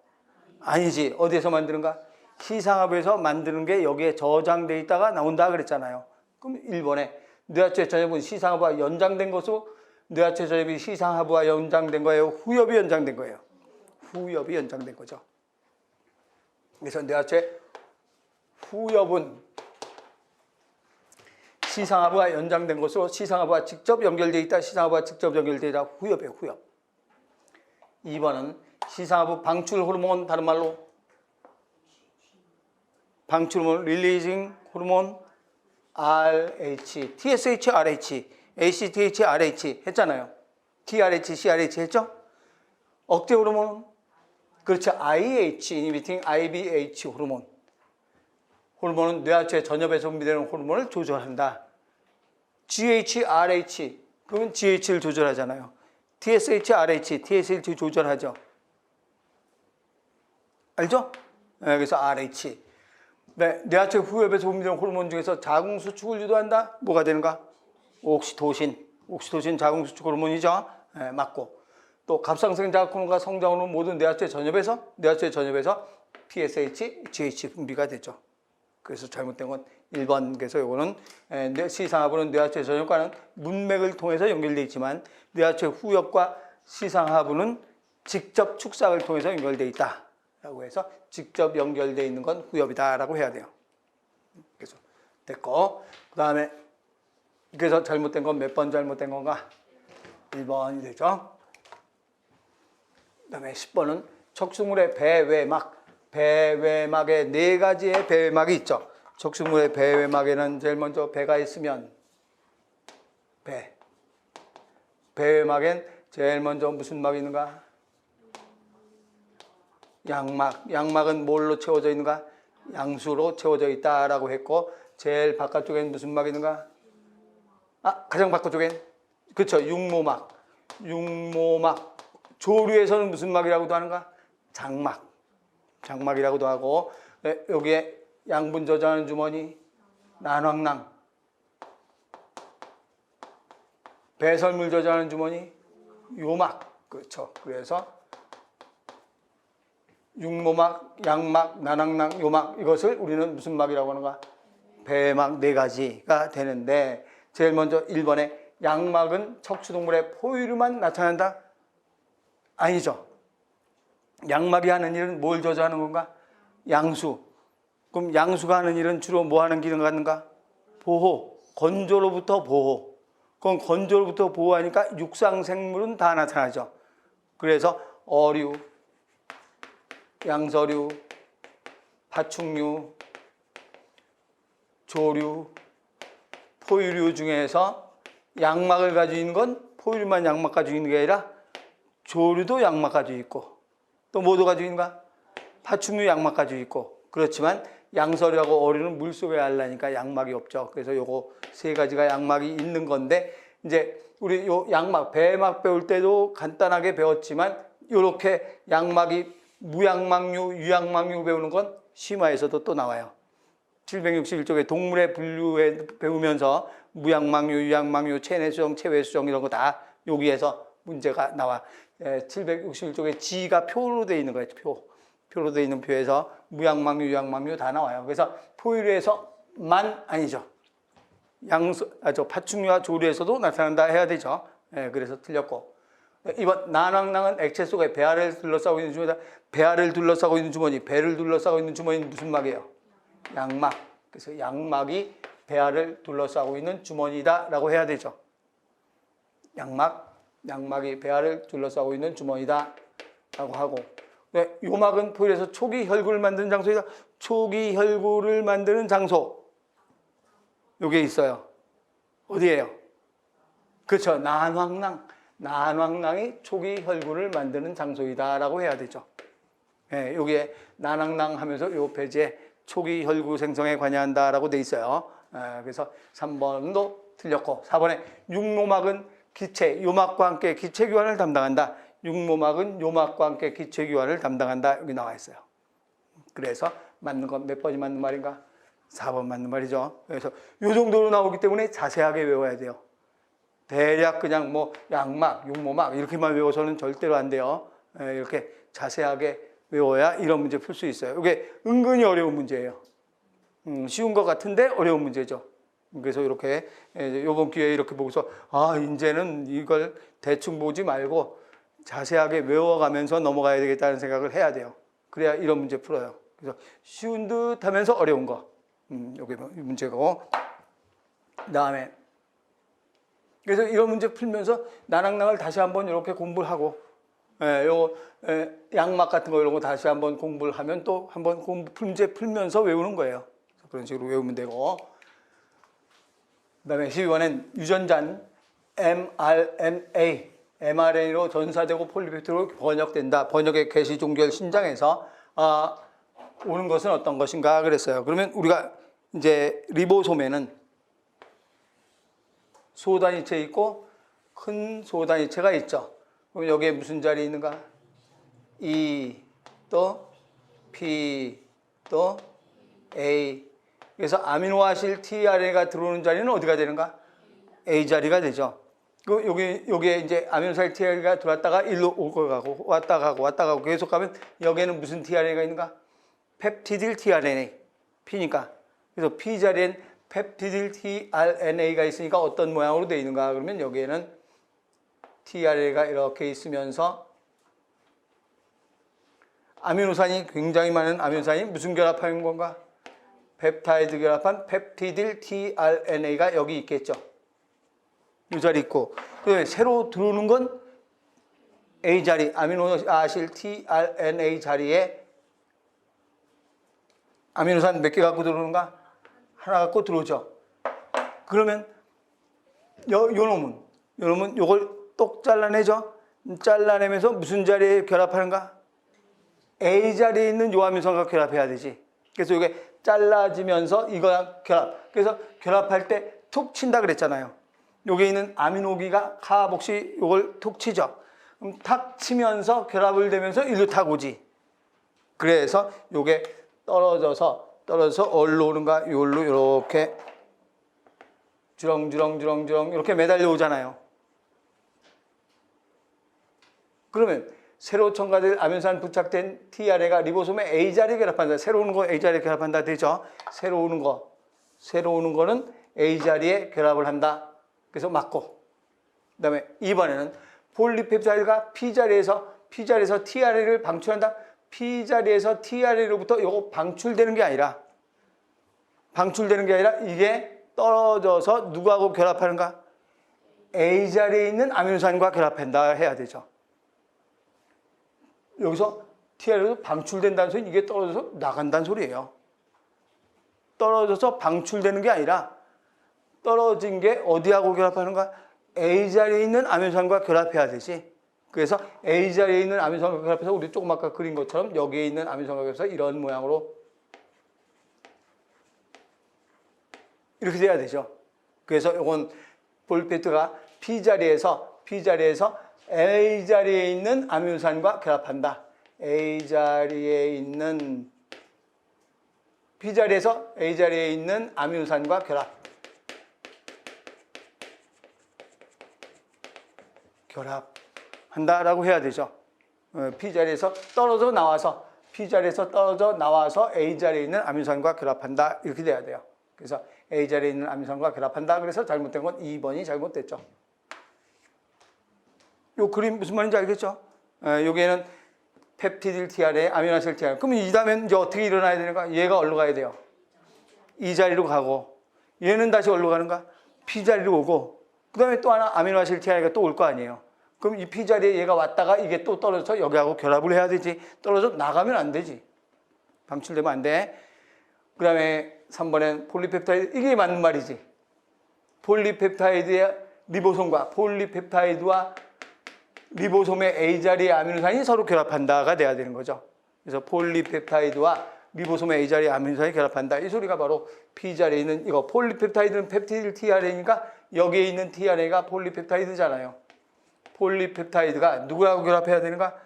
아니지. 어디에서 만드는가? 시상하부에서 만드는 게 여기에 저장돼 있다가 나온다 그랬잖아요. 그럼 1번에 뇌하수체 전엽은 시상하부와 연장된 것으로 뇌하수체 전엽이 시상하부와 연장된 거예요? 후엽이 연장된 거예요? 후엽이 연장된 거죠. 그래서 뇌하수체 후엽은 시상하부와 연장된 것으로 시상하부와 직접 연결되어 있다. 시상하부와 직접 연결되어 있다. 후엽이에요. 후엽. 2번은 시상하부 방출 호르몬, 다른 말로 방출 호르몬, 릴리징 호르몬 RH, TSH, RH, ACTH, RH 했잖아요. TRH, CRH 했죠? 억제 호르몬, 그렇죠. IH, 이니비팅 IBH 호르몬은 뇌하수체 전엽에서 분비되는 호르몬을 조절한다. GH, RH, 그러면 GH를 조절하잖아요. TSH, RH, TSH 조절하죠. 알죠? 네, 그래서 RH. 네, 뇌하수체 후엽에서 분비되는 호르몬 중에서 자궁 수축을 유도한다. 뭐가 되는가? 옥시토신 자궁 수축 호르몬이죠. 네, 맞고. 또 갑상선 자극 호르몬과 성장 호르몬 모든 뇌하수체 전엽에서 PSH, GH 분비가 되죠. 그래서 잘못된 건 1번. 그래서 이거는 시상하부는 뇌하수체 전엽과는 문맥을 통해서 연결되어 있지만 뇌하수체 후엽과 시상하부는 직접 축삭을 통해서 연결되어 있다 라고 해서 직접 연결되어 있는 건 후엽이다 라고 해야 돼요. 그래서 됐고, 그 다음에 그래서 잘못된 건 몇 번 잘못된 건가? 1번이 되죠. 그 다음에 10번은 척수물의 배외막에 4가지의 배외막이 있죠. 척수물의 배외막에는 제일 먼저 배가 있으면 배외막엔 제일 먼저 무슨 막이 있는가? 양막은 뭘로 채워져 있는가? 양수로 채워져 있다라고 했고, 제일 바깥쪽엔 무슨 막이 있는가? 가장 바깥쪽엔 그렇죠. 육모막. 조류에서는 무슨 막이라고도 하는가? 장막이라고도 하고, 여기에 양분 저장하는 주머니, 난황낭. 배설물 저장하는 주머니, 요막. 그렇죠. 그래서 육모막, 양막, 난황낭, 요막, 이것을 우리는 무슨 막이라고 하는가? 배막 4가지가 되는데, 제일 먼저 1번에 양막은 척추동물의 포유류만 나타난다? 아니죠. 양막이 하는 일은 뭘 저장하는 건가? 양수. 그럼 양수가 하는 일은 주로 뭐 하는 기능 갖는가? 보호. 건조로부터 보호. 그럼 건조로부터 보호하니까 육상생물은 다 나타나죠. 그래서 어류, 양서류, 파충류, 조류, 포유류 중에서 양막을 가지고 있는 건 포유류만 양막 가지고 있는 게 아니라 조류도 양막 가지고 있고 또 뭐도 가지고 있는가? 파충류 양막 가지고 있고 그렇지만 양서류하고 어류는 물속에 알라니까 양막이 없죠. 그래서 요거 세 가지가 양막이 있는 건데 이제 우리 요 양막, 배막 배울 때도 간단하게 배웠지만 요렇게 양막이 무양막류, 유양막류 배우는 건 심화에서도 또 나와요. 761쪽에 동물의 분류에 배우면서 무양막류, 유양막류, 체내수정, 체외수정 이런 거 다 여기에서 문제가 나와. 761쪽에 지가 표로 되어 있는 거예요. 표로 되어 있는 표에서 무양막류, 유양막류 다 나와요. 그래서 포유류에서만 아니죠. 파충류와 조류에서도 나타난다 해야 되죠. 그래서 틀렸고. 이번 난황낭은 액체 속에 배알을 둘러싸고 있는 주머니다. 배알을 둘러싸고 있는 주머니, 배를 둘러싸고 있는 주머니는 무슨 막이에요? 양막. 그래서 양막이 배알을 둘러싸고 있는 주머니다라고 해야 되죠. 양막이 배알을 둘러싸고 있는 주머니다라고 하고. 요 막은 포유류에서 초기 혈구를 만드는 장소이다. 초기 혈구를 만드는 장소. 요게 있어요. 어디예요? 그렇죠. 난황낭이 초기 혈구를 만드는 장소이다라고 해야 되죠. 여기에 난황낭 하면서 요 페이지에 초기 혈구 생성에 관여한다라고 돼 있어요. 그래서 3번도 틀렸고 4번에 육모막은 기체, 요막과 함께 기체 교환을 담당한다. 육모막은 요막과 함께 기체 교환을 담당한다. 여기 나와 있어요. 그래서 맞는 건 몇 번이 맞는 말인가? 4번 맞는 말이죠. 그래서 요 정도로 나오기 때문에 자세하게 외워야 돼요. 대략 그냥 뭐 양막, 육모막 이렇게만 외워서는 절대로 안 돼요. 이렇게 자세하게 외워야 이런 문제 풀 수 있어요. 이게 은근히 어려운 문제예요. 쉬운 것 같은데 어려운 문제죠. 그래서 이렇게 이번 기회에 이렇게 보고서 이제는 이걸 대충 보지 말고 자세하게 외워가면서 넘어가야 되겠다는 생각을 해야 돼요. 그래야 이런 문제 풀어요. 그래서 쉬운 듯 하면서 어려운 거. 요게 문제고. 그다음에 그래서 이런 문제 풀면서 난황낭을 다시 한번 이렇게 공부를 하고 양막 같은 거 이런 거 다시 한번 공부를 하면 또 한번 문제 풀면서 외우는 거예요. 그런 식으로 외우면 되고. 그다음에 12번엔 유전자는 mRNA로 전사되고 폴리페프티드로 번역된다. 번역의 개시 종결 신장에서 오는 것은 어떤 것인가 그랬어요. 그러면 우리가 이제 리보솜에는 소단위체 있고 큰 소단위체가 있죠. 그럼 여기에 무슨 자리 있는가? E 또 P 또 A. 그래서 아미노아실 tRNA가 들어오는 자리는 어디가 되는가? A 자리가 되죠. 여기에 이제 아미노아실 tRNA가 들어왔다가 일로 올 거 가고 왔다 가고 계속 가면 여기에는 무슨 tRNA가 있는가? 펩티딜 tRNA. P니까. 그래서 P 자리엔 펩티딜 tRNA가 있으니까 어떤 모양으로 되어 있는가? 그러면 여기에는 tRNA가 이렇게 있으면서 아미노산이 굉장히 많은 아미노산이 무슨 결합하는 건가? 펩타이드 결합한 펩티딜 tRNA가 여기 있겠죠. 이 자리 있고. 새로 들어오는 건 A 자리, 아미노아실 tRNA 자리에 아미노산 몇 개 갖고 들어오는가? 하나 갖고 들어오죠. 그러면 요 놈은 요걸 똑 잘라내죠. 잘라내면서 무슨 자리에 결합하는가? A 자리에 있는 요 아미노산과 결합해야 되지. 그래서 이게 잘라지면서 이거랑 결합. 그래서 결합할 때 툭 친다 그랬잖아요. 여기 있는 아미노기가 카복시 요걸 툭 치죠. 그럼 탁 치면서 결합을 되면서 일로 탁 오지. 그래서 요게 떨어져서 어디로 오는가? 요로 이렇게 주렁주렁 이렇게 매달려 오잖아요. 그러면 새로 첨가될 아미노산 부착된 tRNA가 리보솜의 A 자리에 결합한다. 새로 오는 거 A 자리에 결합한다 되죠. 새로 오는 거는 A 자리에 결합을 한다. 그래서 맞고. 그다음에 2번에는 폴리펩타이드가 P 자리에서 tRNA를 방출한다. P 자리에서 tRNA로부터 이거 방출되는 게 아니라 이게 떨어져서 누구하고 결합하는가? A 자리에 있는 아미노산과 결합한다 해야 되죠. 여기서 tRNA도 방출된다는 소리는 이게 떨어져서 나간다는 소리예요. 떨어져서 방출되는 게 아니라 떨어진 게 어디하고 결합하는가? A 자리에 있는 아미노산과 결합해야 되지. 그래서 A 자리에 있는 아미노산과 결합해서 우리 조금 아까 그린 것처럼 여기에 있는 아미노산과 결합해서 이런 모양으로 이렇게 돼야 되죠. 그래서 이건 폴리페프타이드가 P 자리에서 A 자리에 있는 아미노산과 결합한다. A 자리에 있는 P 자리에서 A 자리에 있는 아미노산과 결합한다라고 해야 되죠. P 자리에서 떨어져 나와서 A 자리에 있는 아미노산과 결합한다 이렇게 돼야 돼요. 그래서 A 자리에 있는 아미노산과 결합한다. 그래서 잘못된 건 2번이 잘못됐죠. 요 그림 무슨 말인지 알겠죠? 여기에는 펩티딜 tRNA, 아미노아시드 tRNA. 그럼 이 다음에 이제 어떻게 일어나야 되는가? 얘가 어디로 가야 돼요? 이 자리로 가고, 얘는 다시 어디로 가는가? P 자리로 오고, 그 다음에 또 하나 아미노아시드 tRNA가 또 올 거 아니에요? 그럼 이 P 자리에 얘가 왔다가 이게 또 떨어져서 여기하고 결합을 해야 되지. 떨어져 나가면 안 되지. 방출되면 안 돼. 그 다음에 3번엔 폴리펩타이드, 이게 맞는 말이지. 폴리펩타이드의 리보솜과 폴리펩타이드와 리보솜의 A 자리의 아미노산이 서로 결합한다가 돼야 되는 거죠. 그래서 폴리펩타이드와 리보솜의 A 자리의 아미노산이 결합한다. 이 소리가 바로 P 자리에 있는 이거. 폴리펩타이드는 펩티딜 tRNA니까 여기에 있는 tRNA가 폴리펩타이드잖아요. 폴리펩타이드가 누구하고 결합해야 되는가?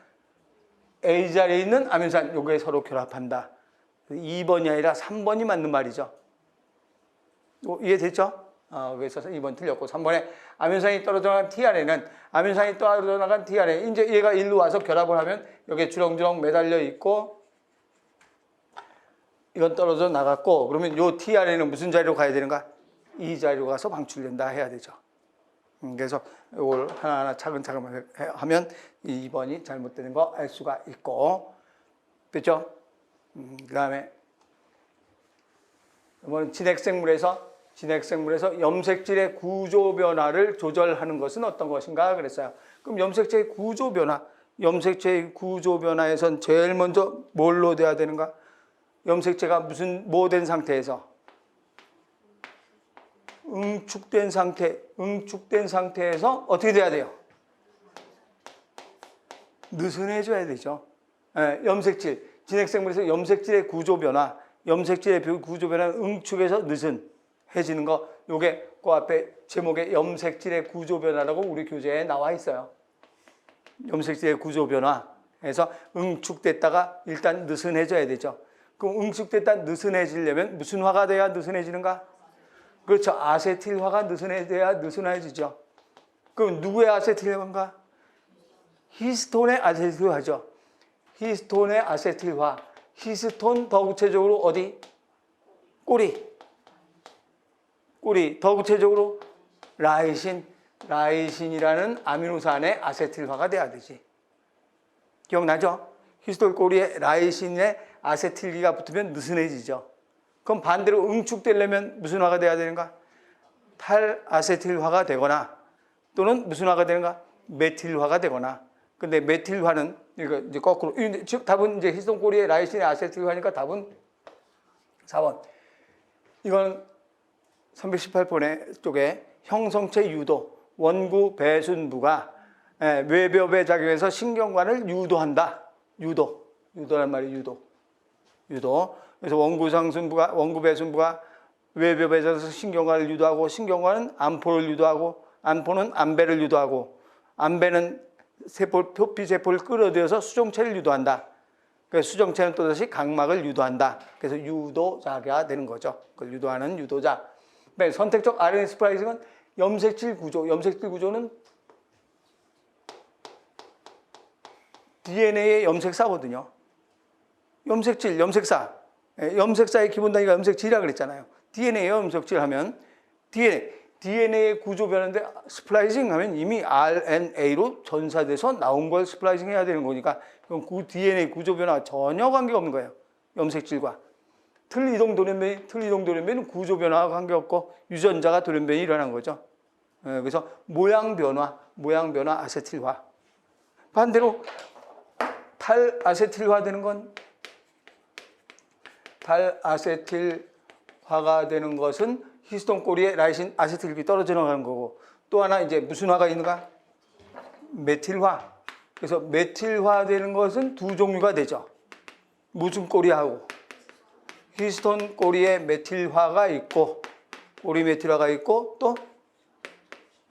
A 자리에 있는 아미노산, 요게 서로 결합한다. 2번이 아니라 3번이 맞는 말이죠. 이해됐죠? 그래서 2번 틀렸고 3번에 아미노산이 떨어져 나간 tRNA는 이제 얘가 일로 와서 결합을 하면 여기에 주렁주렁 매달려 있고 이건 떨어져 나갔고 그러면 요 tRNA는 무슨 자리로 가야 되는가? 이 자리로 가서 방출된다 해야 되죠. 그래서 이걸 하나하나 차근차근 하면 2번이 잘못되는 거 알 수가 있고 됐죠? 그 다음에 이번 진핵생물에서 염색질의 구조 변화를 조절하는 것은 어떤 것인가 그랬어요. 그럼 염색체의 구조 변화에선 제일 먼저 뭘로 돼야 되는가? 염색체가 뭐 된 상태에서 응축된 상태에서 어떻게 돼야 돼요? 느슨해져야 되죠. 진핵생물에서 염색질의 구조 변화는 응축에서 느슨해지는 거. 요게 그 앞에 제목에 염색질의 구조 변화라고 우리 교재에 나와 있어요. 염색질의 구조 변화에서 응축됐다가 일단 느슨해져야 되죠. 그럼 응축됐다 느슨해지려면 무슨 화가 돼야 느슨해지는가? 그렇죠. 아세틸화가 느슨해져야 느슨해지죠. 그럼 누구의 아세틸화인가? 히스톤의 아세틸화죠. 히스톤의 아세틸화. 히스톤 더 구체적으로 어디? 꼬리. 더 구체적으로 라이신이라는 아미노산의 아세틸화가 돼야 되지. 기억나죠? 히스톤 꼬리에 라이신의 아세틸기가 붙으면 느슨해지죠. 그럼 반대로 응축되려면 무슨 화가 돼야 되는가? 탈아세틸화가 되거나 또는 무슨 화가 되는가? 메틸화가 되거나. 근데 메틸화는 이거 이제 거꾸로. 즉 답은 이제 히스톤 꼬리에 라이신의 아세틸화니까 답은 4번. 이건 318번의 쪽에 형성체 유도, 원구 배순부가 외벽에 작용해서 신경관을 유도한다. 유도란 말이 유도. 그래서 원구 배순부가 외벽에 작용해서 신경관을 유도하고, 신경관은 암포를 유도하고, 암포는 암배를 유도하고, 암배는 표피세포를 끌어들여서 수정체를 유도한다. 그래서 수정체는 또다시 각막을 유도한다. 그래서 유도자가 되는 거죠. 그걸 유도하는 유도자. 선택적 RNA 스플라이싱은 염색질 구조는 DNA의 염색사거든요. 염색사의 기본 단위가 염색질이라고 그랬잖아요. DNA 염색질 하면 DNA의 구조 변화인데 스플라이싱 하면 이미 RNA로 전사돼서 나온 걸 스플라이싱 해야 되는 거니까 그럼 DNA 구조 변화와 전혀 관계가 없는 거예요. 염색질과. 틀 이동 돌연변은 구조 변화와 관계없고 유전자가 돌연변이 일어난 거죠. 그래서 모양 변화 아세틸화. 반대로 탈아세틸화 되는 건 탈아세틸화가 되는 것은 히스톤 꼬리에 라이신 아세틸기 떨어져 나가는 거고 또 하나 이제 무슨 화가 있는가? 메틸화. 그래서 메틸화 되는 것은 두 종류가 되죠. 무슨 꼬리하고 히스톤 꼬리에 메틸화가 있고 꼬리 메틸화가 있고 또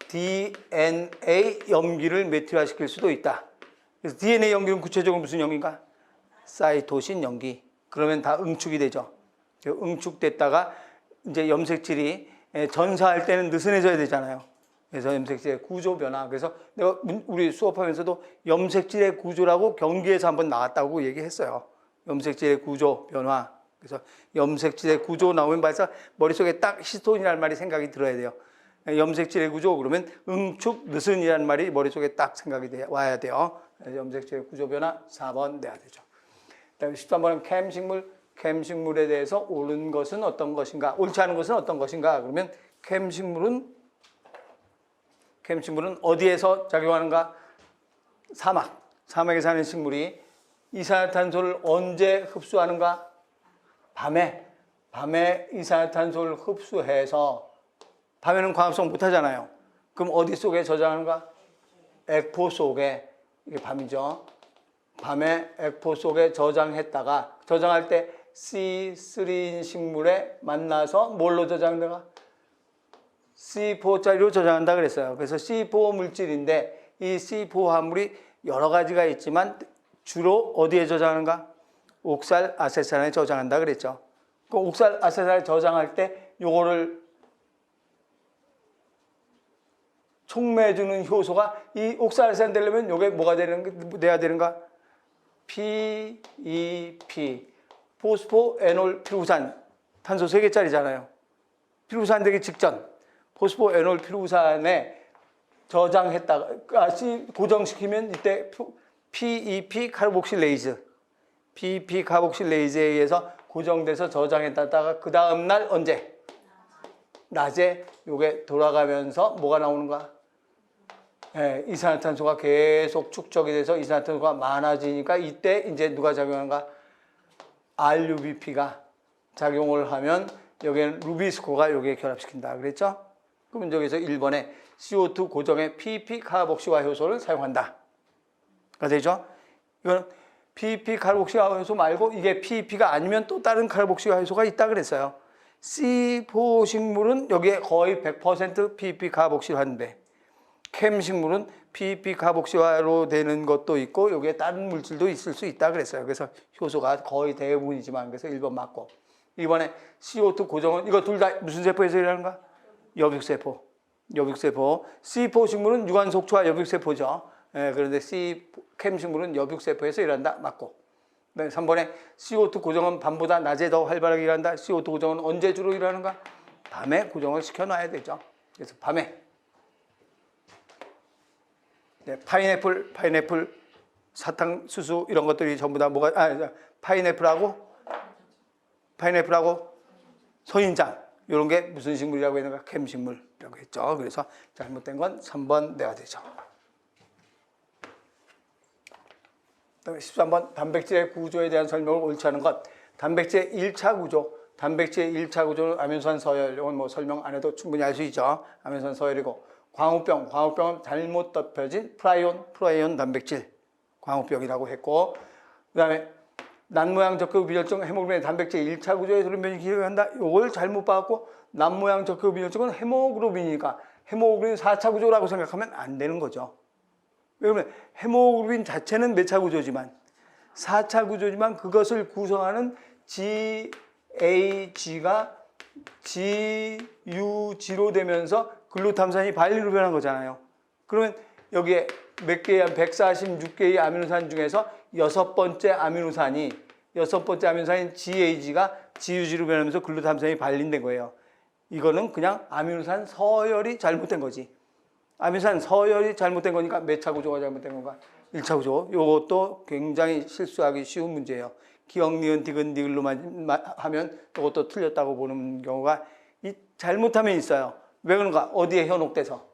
DNA 염기를 메틸화시킬 수도 있다. 그래서 DNA 염기는 구체적으로 무슨 염기인가? 사이토신 염기. 그러면 다 응축이 되죠. 응축됐다가 이제 염색질이 전사할 때는 느슨해져야 되잖아요. 그래서 염색질의 구조 변화. 그래서 내가 우리 수업하면서도 염색질의 구조라고 경기에서 한번 나왔다고 얘기했어요. 염색질의 구조 변화. 그래서 염색질의 구조 나오면 벌써 머릿속에 딱 히스톤이라는 말이 생각이 들어야 돼요. 염색질의 구조 그러면 응축 느슨이라는 말이 머릿속에 딱 생각이 와야 돼요. 염색질의 구조 변화 4번 내야 되죠. 그다음에 13번은 캠식물에 대해서 옳은 것은 어떤 것인가, 옳지 않은 것은 어떤 것인가. 그러면 캠식물은 어디에서 작용하는가? 사막에 사는 식물이 이산화탄소를 언제 흡수하는가? 밤에 이산화탄소를 흡수해서 밤에는 광합성 못하잖아요. 그럼 어디 속에 저장하는가? 액포 속에. 이게 밤이죠. 밤에 액포 속에 저장했다가 저장할 때 C3인 식물에 만나서 뭘로 저장한다가? C4짜리로 저장한다 그랬어요. 그래서 C4 물질인데 이 C4 화물이 여러 가지가 있지만 주로 어디에 저장하는가? 옥살 아세산에 저장한다 그랬죠. 그 옥살 아세산에 저장할 때 요거를 촉매해주는 효소가 이 옥살 아세산 되려면 요게 뭐가 돼야 되는가? PEP 포스포에놀 피루산 탄소 3개짜리잖아요. 피루산 되기 직전 포스포에놀 피루산에 저장했다가 고정시키면 이때 PEP 카르복실레이즈 PEP 카르복실레이즈에 의해서 고정돼서 저장했다가 그 다음날 언제? 낮에 요게 돌아가면서 뭐가 나오는가? 이산화탄소가 계속 축적이 돼서 이산화탄소가 많아지니까 이때 이제 누가 작용하는가? RUBP가 작용을 하면 여기에는 루비스코가 여기에 결합시킨다 그랬죠? 그러면 여기서 1번에 CO2 고정에 PP 카르복시화 효소를 사용한다. 가 되죠? 이건 PP 카르복시화 효소 말고 이게 PEP가 아니면 또 다른 카르복시화 효소가 있다 그랬어요. C4 식물은 여기에 거의 100% PP 카르복시화인데 캠 식물은 PP 카르복시화로 되는 것도 있고 여기에 다른 물질도 있을 수 있다 그랬어요. 그래서 효소가 거의 대부분이지만 그래서 1번 맞고 2번에 CO2 고정은 이거 둘 다 무슨 세포에서 일하는가? 여백세포. C4 식물은 유관 속초와 여백세포죠. 그런데 캠 식물은 여백세포에서 일한다. 맞고. 3번에 CO2 고정은 밤보다 낮에 더 활발하게 일한다. CO2 고정은 언제 주로 일하는가? 밤에 고정을 시켜놔야 되죠. 그래서 밤에. 파인애플, 사탕수수 이런 것들이 전부 다 파인애플하고 서인장 이런 게 무슨 식물이라고 했는가? 캠 식물이라고 했죠. 그래서 잘못된 건 3번 내야 되죠. 그다음에 13번 단백질의 구조에 대한 설명을 옳지 않은 것. 단백질의 1차 구조는 아미노산 서열. 이건 뭐 설명 안 해도 충분히 알 수 있죠. 아미노산 서열이고 광우병은 잘못 덮여진 프라이온 단백질 광우병이라고 했고 그다음에 난모양 적혈구비혈증 헤모글로빈의 단백질 1차 구조에 돌연변이 기여한다. 이걸 잘못 봐갖고 난모양 적혈구비혈증은 헤모글로빈이니까 헤모글로빈 4차 구조라고 생각하면 안 되는 거죠. 왜냐하면 헤모글로빈 자체는 몇 차 구조지만 4차 구조지만 그것을 구성하는 GAG가 GUG로 되면서 글루탐산이 바이린으로 변한 거잖아요. 그러면 여기에 몇 개의 146개의 아미노산 중에서 여섯 번째 아미노산인 GAG가 GUG로 변하면서 글루탐산이 발린된 거예요. 이거는 그냥 아미노산 서열이 잘못된 거지. 아미노산 서열이 잘못된 거니까 몇 차 구조가 잘못된 건가? 1차 구조. 이것도 굉장히 실수하기 쉬운 문제예요. 기억, 니은, 디귿, 니을로만 하면 이것도 틀렸다고 보는 경우가 잘못하면 있어요. 왜 그런가? 어디에 현혹돼서?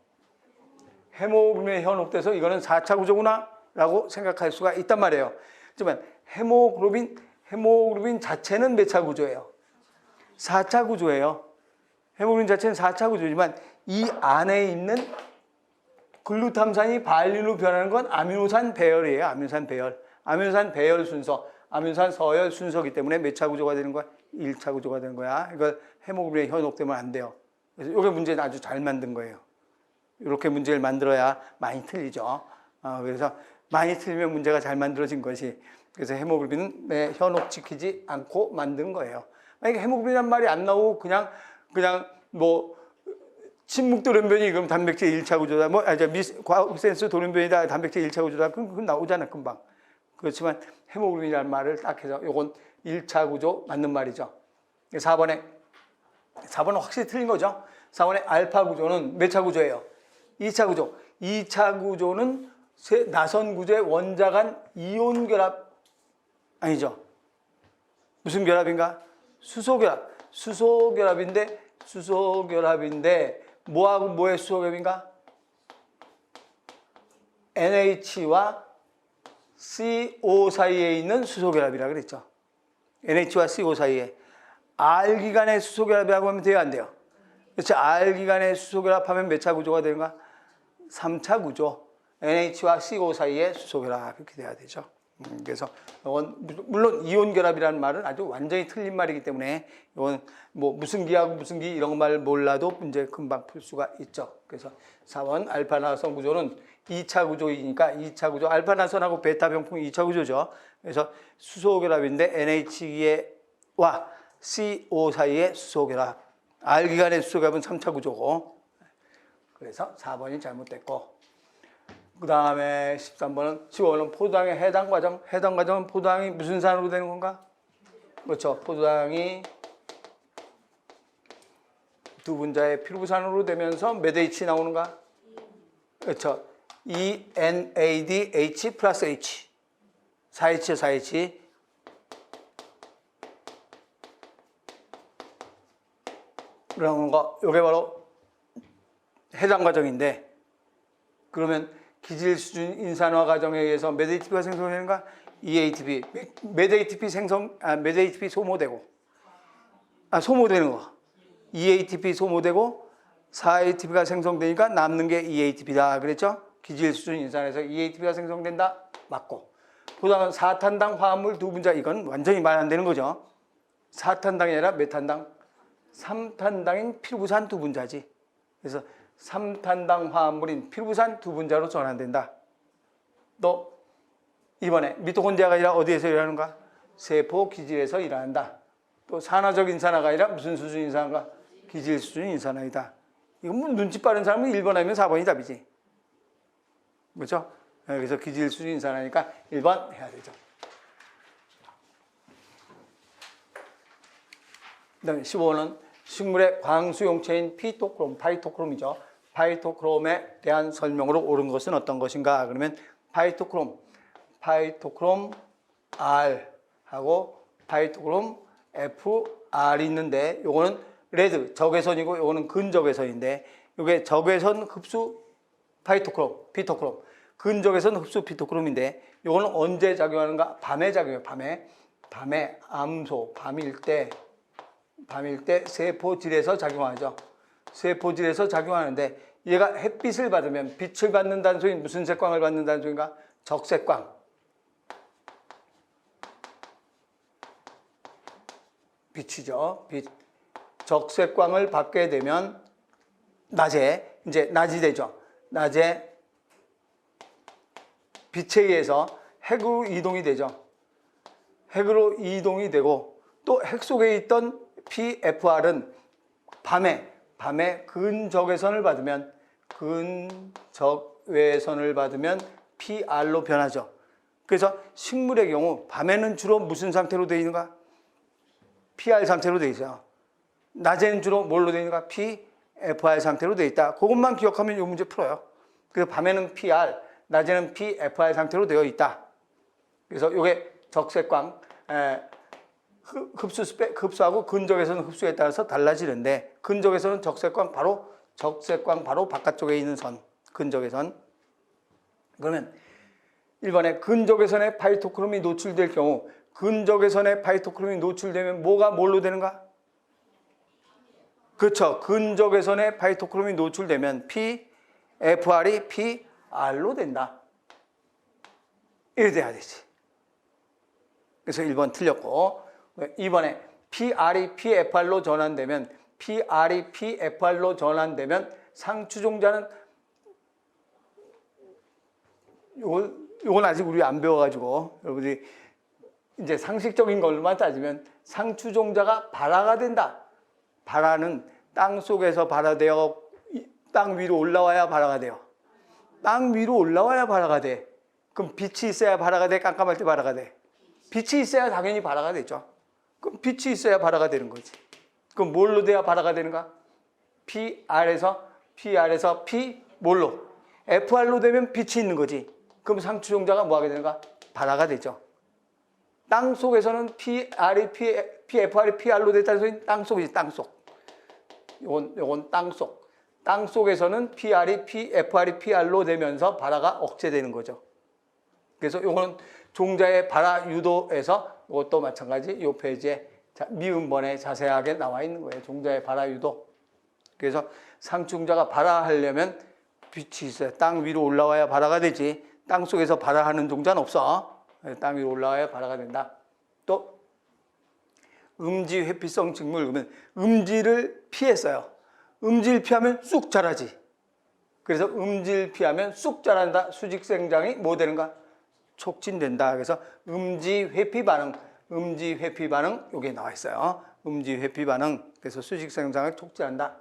헤모글로빈에 현혹돼서 이거는 4차 구조구나 라고 생각할 수가 있단 말이에요. 하지만 헤모글로빈 자체는 몇 차 구조예요? 4차 구조예요. 헤모글로빈 자체는 4차 구조지만 이 안에 있는 글루탐산이 바알린으로 변하는 건 아미노산 배열이에요. 아미노산 배열. 아미노산 배열 순서, 아미노산 서열 순서이기 때문에 몇 차 구조가 되는 거야? 1차 구조가 되는 거야. 이걸 헤모글로빈에 현혹되면 안 돼요. 그래서 이게 문제는 아주 잘 만든 거예요. 이렇게 문제를 만들어야 많이 틀리죠. 그래서 많이 틀리면 문제가 잘 만들어진 것이. 그래서 헤모글로빈은 현혹시키지 않고 만든 거예요. 만약에 헤모글로빈이란 말이 안 나오고 그냥 뭐 침묵 돌연변이 그럼 단백질 1차 구조다. 뭐 과학센스 돌연변이다. 단백질 1차 구조다. 그건 나오잖아 금방. 그렇지만 헤모글로빈이라는 말을 딱 해서 이건 1차 구조 맞는 말이죠. 4번은 확실히 틀린 거죠. 4번의 알파 구조는 몇 차 구조예요? 2차 구조. 2차 구조는 나선 구조의 원자 간 이온 결합 아니죠. 무슨 결합인가? 수소결합. 수소결합인데 뭐하고 뭐의 수소결합인가? NH와 CO 사이에 있는 수소결합이라고 그랬죠. NH와 CO 사이에. R기간의 수소결합이라고 하면 돼요, 안 돼요? 그렇죠. R기간의 수소결합하면 몇 차 구조가 되는가? 3차 구조. NH와 CO 사이에 수소결합 이렇게 돼야 되죠. 그래서 이건 물론 이온결합이라는 말은 아주 완전히 틀린 말이기 때문에 이건 뭐 무슨 기하고 무슨 기 이런 말 몰라도 문제 금방 풀 수가 있죠. 그래서 4번 알파 나선 구조는 2차 구조이니까 2차 구조 알파 나선하고 베타 병풍이 2차 구조죠. 그래서 수소결합인데 NH와 CO 사이의 수소결합. R기간의 수소결합은 3차 구조고. 그래서 4번이 잘못됐고. 그 다음에 15번은 포도당의 해당 과정. 해당 과정은 포도당이 무슨 산으로 되는 건가? 그렇죠. 포도당이 두 분자의 피루부산으로 되면서 몇 H 나오는가? 그렇죠. ENADH 플러스 H. 4H요, 4H. 그런 거, 이게 바로 해당 과정인데, 그러면 기질 수준 인산화 과정에 의해서 몇 ATP가 생성되는가? EATP. 몇 ATP 소모되고. 소모되는 거. EATP 소모되고 4ATP가 생성되니까 남는 게 EATP다. 그랬죠? 기질 수준 인산에서 EATP가 생성된다. 맞고. 그다음은 4탄당 화합물 두 분자. 이건 완전히 말 안 되는 거죠. 4탄당이 아니라 몇 탄당? 3탄당인 피루부산 두 분자지. 그래서 3탄당 화합물인 피루부산 두 분자로 전환된다. 또 이번에 미토콘드리아가 아니라 어디에서 일하는가? 세포 기질에서 일한다. 또 산화적 인산화가 아니라 무슨 수준 인산화가? 기질 수준 인산화이다. 이건 뭐 눈치 빠른 사람은 1번 아니면 4번이 답이지. 그렇죠? 그래서 기질 수준 인산화니까 1번 해야 되죠. 그다음에 15는 식물의 광수용체인 피토크롬, 파이토크롬이죠. 파이토크롬에 대한 설명으로 옳은 것은 어떤 것인가? 그러면 파이토크롬 R하고 파이토크롬 FR이 있는데 요거는 레드 적외선이고 요거는 근적외선인데 요게 적외선 흡수 파이토크롬, 피토크롬. 근적외선 흡수 피토크롬인데 요거는 언제 작용하는가? 밤에 작용해요. 밤에 암소, 밤일 때 세포질에서 작용하죠. 세포질에서 작용하는데 얘가 햇빛을 받으면 빛을 받는다는 소리는 무슨 색광을 받는다는 소리인가? 적색광. 빛이죠. 빛. 적색광을 받게 되면 낮에 이제 낮이 되죠. 낮에 빛에 의해서 핵으로 이동이 되죠. 핵으로 이동이 되고 또 핵 속에 있던 PFR은 밤에 근적외선을 받으면 PR로 변하죠. 그래서 식물의 경우 밤에는 주로 무슨 상태로 되어 있는가? PR 상태로 되어 있어요. 낮에는 주로 뭘로 되어 있는가? PFR 상태로 되어 있다. 그것만 기억하면 이 문제 풀어요. 그래서 밤에는 PR, 낮에는 PFR 상태로 되어 있다. 그래서 이게 적색광 흡수하고 근적외선 흡수에 따라서 달라지는데 근적외선은 적색광 바로 바깥쪽에 있는 선 근적외선. 그러면 1번에 근적외선에 파이토크롬이 노출될 경우 근적외선에 파이토크롬이 노출되면 뭐가 뭘로 되는가? 그렇죠. 근적외선에 파이토크롬이 노출되면 FR이 PR로 된다. 이래 돼야 되지. 그래서 1번 틀렸고 2번에 PR이 PFR로 전환되면 PR이 PFR로 전환되면 상추종자는 요건 아직 우리 안 배워가지고 여러분들이 이제 상식적인 걸로만 따지면 상추종자가 발화가 된다. 발화는 땅 속에서 발화되어 땅 위로 올라와야 발화가 돼요. 땅 위로 올라와야 발화가 돼. 그럼 빛이 있어야 발화가 돼? 깜깜할 때 발화가 돼? 빛이 있어야 당연히 발화가 되죠. 그럼 빛이 있어야 발화가 되는 거지. 그럼 뭘로 돼야 발화가 되는가? PR에서 P 뭘로? FR로 되면 빛이 있는 거지. 그럼 상추종자가 뭐 하게 되는가? 발화가 되죠. 땅 속에서는 PFR이 PR로 됐다는 소리는 땅 속이지, 땅 속. 요건 땅 속. 땅 속에서는 PR이 PR로 되면서 발화가 억제되는 거죠. 그래서 요거는 종자의 발화 유도에서 이것도 마찬가지 이 페이지에 미음번에 자세하게 나와 있는 거예요. 종자의 발화 유도. 그래서 상추종자가 발화하려면 빛이 있어요. 땅 위로 올라와야 발화가 되지. 땅 속에서 발화하는 종자는 없어. 땅 위로 올라와야 발화가 된다. 또 음지 회피성 직물 그러면 음지를 피했어요. 음지를 피하면 쑥 자라지. 그래서 음지를 피하면 쑥 자란다. 수직 생장이 뭐 되는가? 촉진된다. 그래서 음지 회피 반응 여기에 나와 있어요. 음지 회피 반응. 그래서 수직 생장을 촉진한다.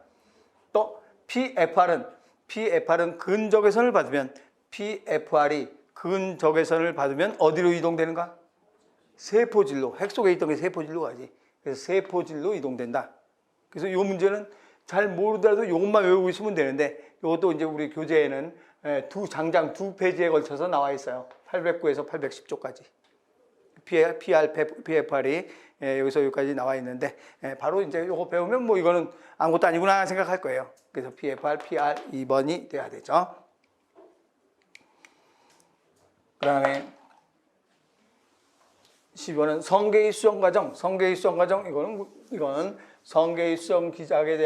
또 PFR은 근적외선을 받으면 PFR이 근적외선을 받으면 어디로 이동되는가? 세포질로. 핵 속에 있던 게 세포질로 가지. 그래서 세포질로 이동된다. 그래서 이 문제는 잘 모르더라도 이것만 외우고 있으면 되는데 이것도 이제 우리 교재에는 장장 두 페이지에 걸쳐서 나와 있어요. 809에서 810쪽까지. PFR이 여기서 여기까지 나와 있는데 바로 이제 이거 배우면 뭐 이거는 아무것도 아니구나 생각할 거예요. 그래서 PFR, PR 2번이 돼야 되죠. 그 다음에 12번은 성계의 수정 과정. 이거는 성계의 수정 기작에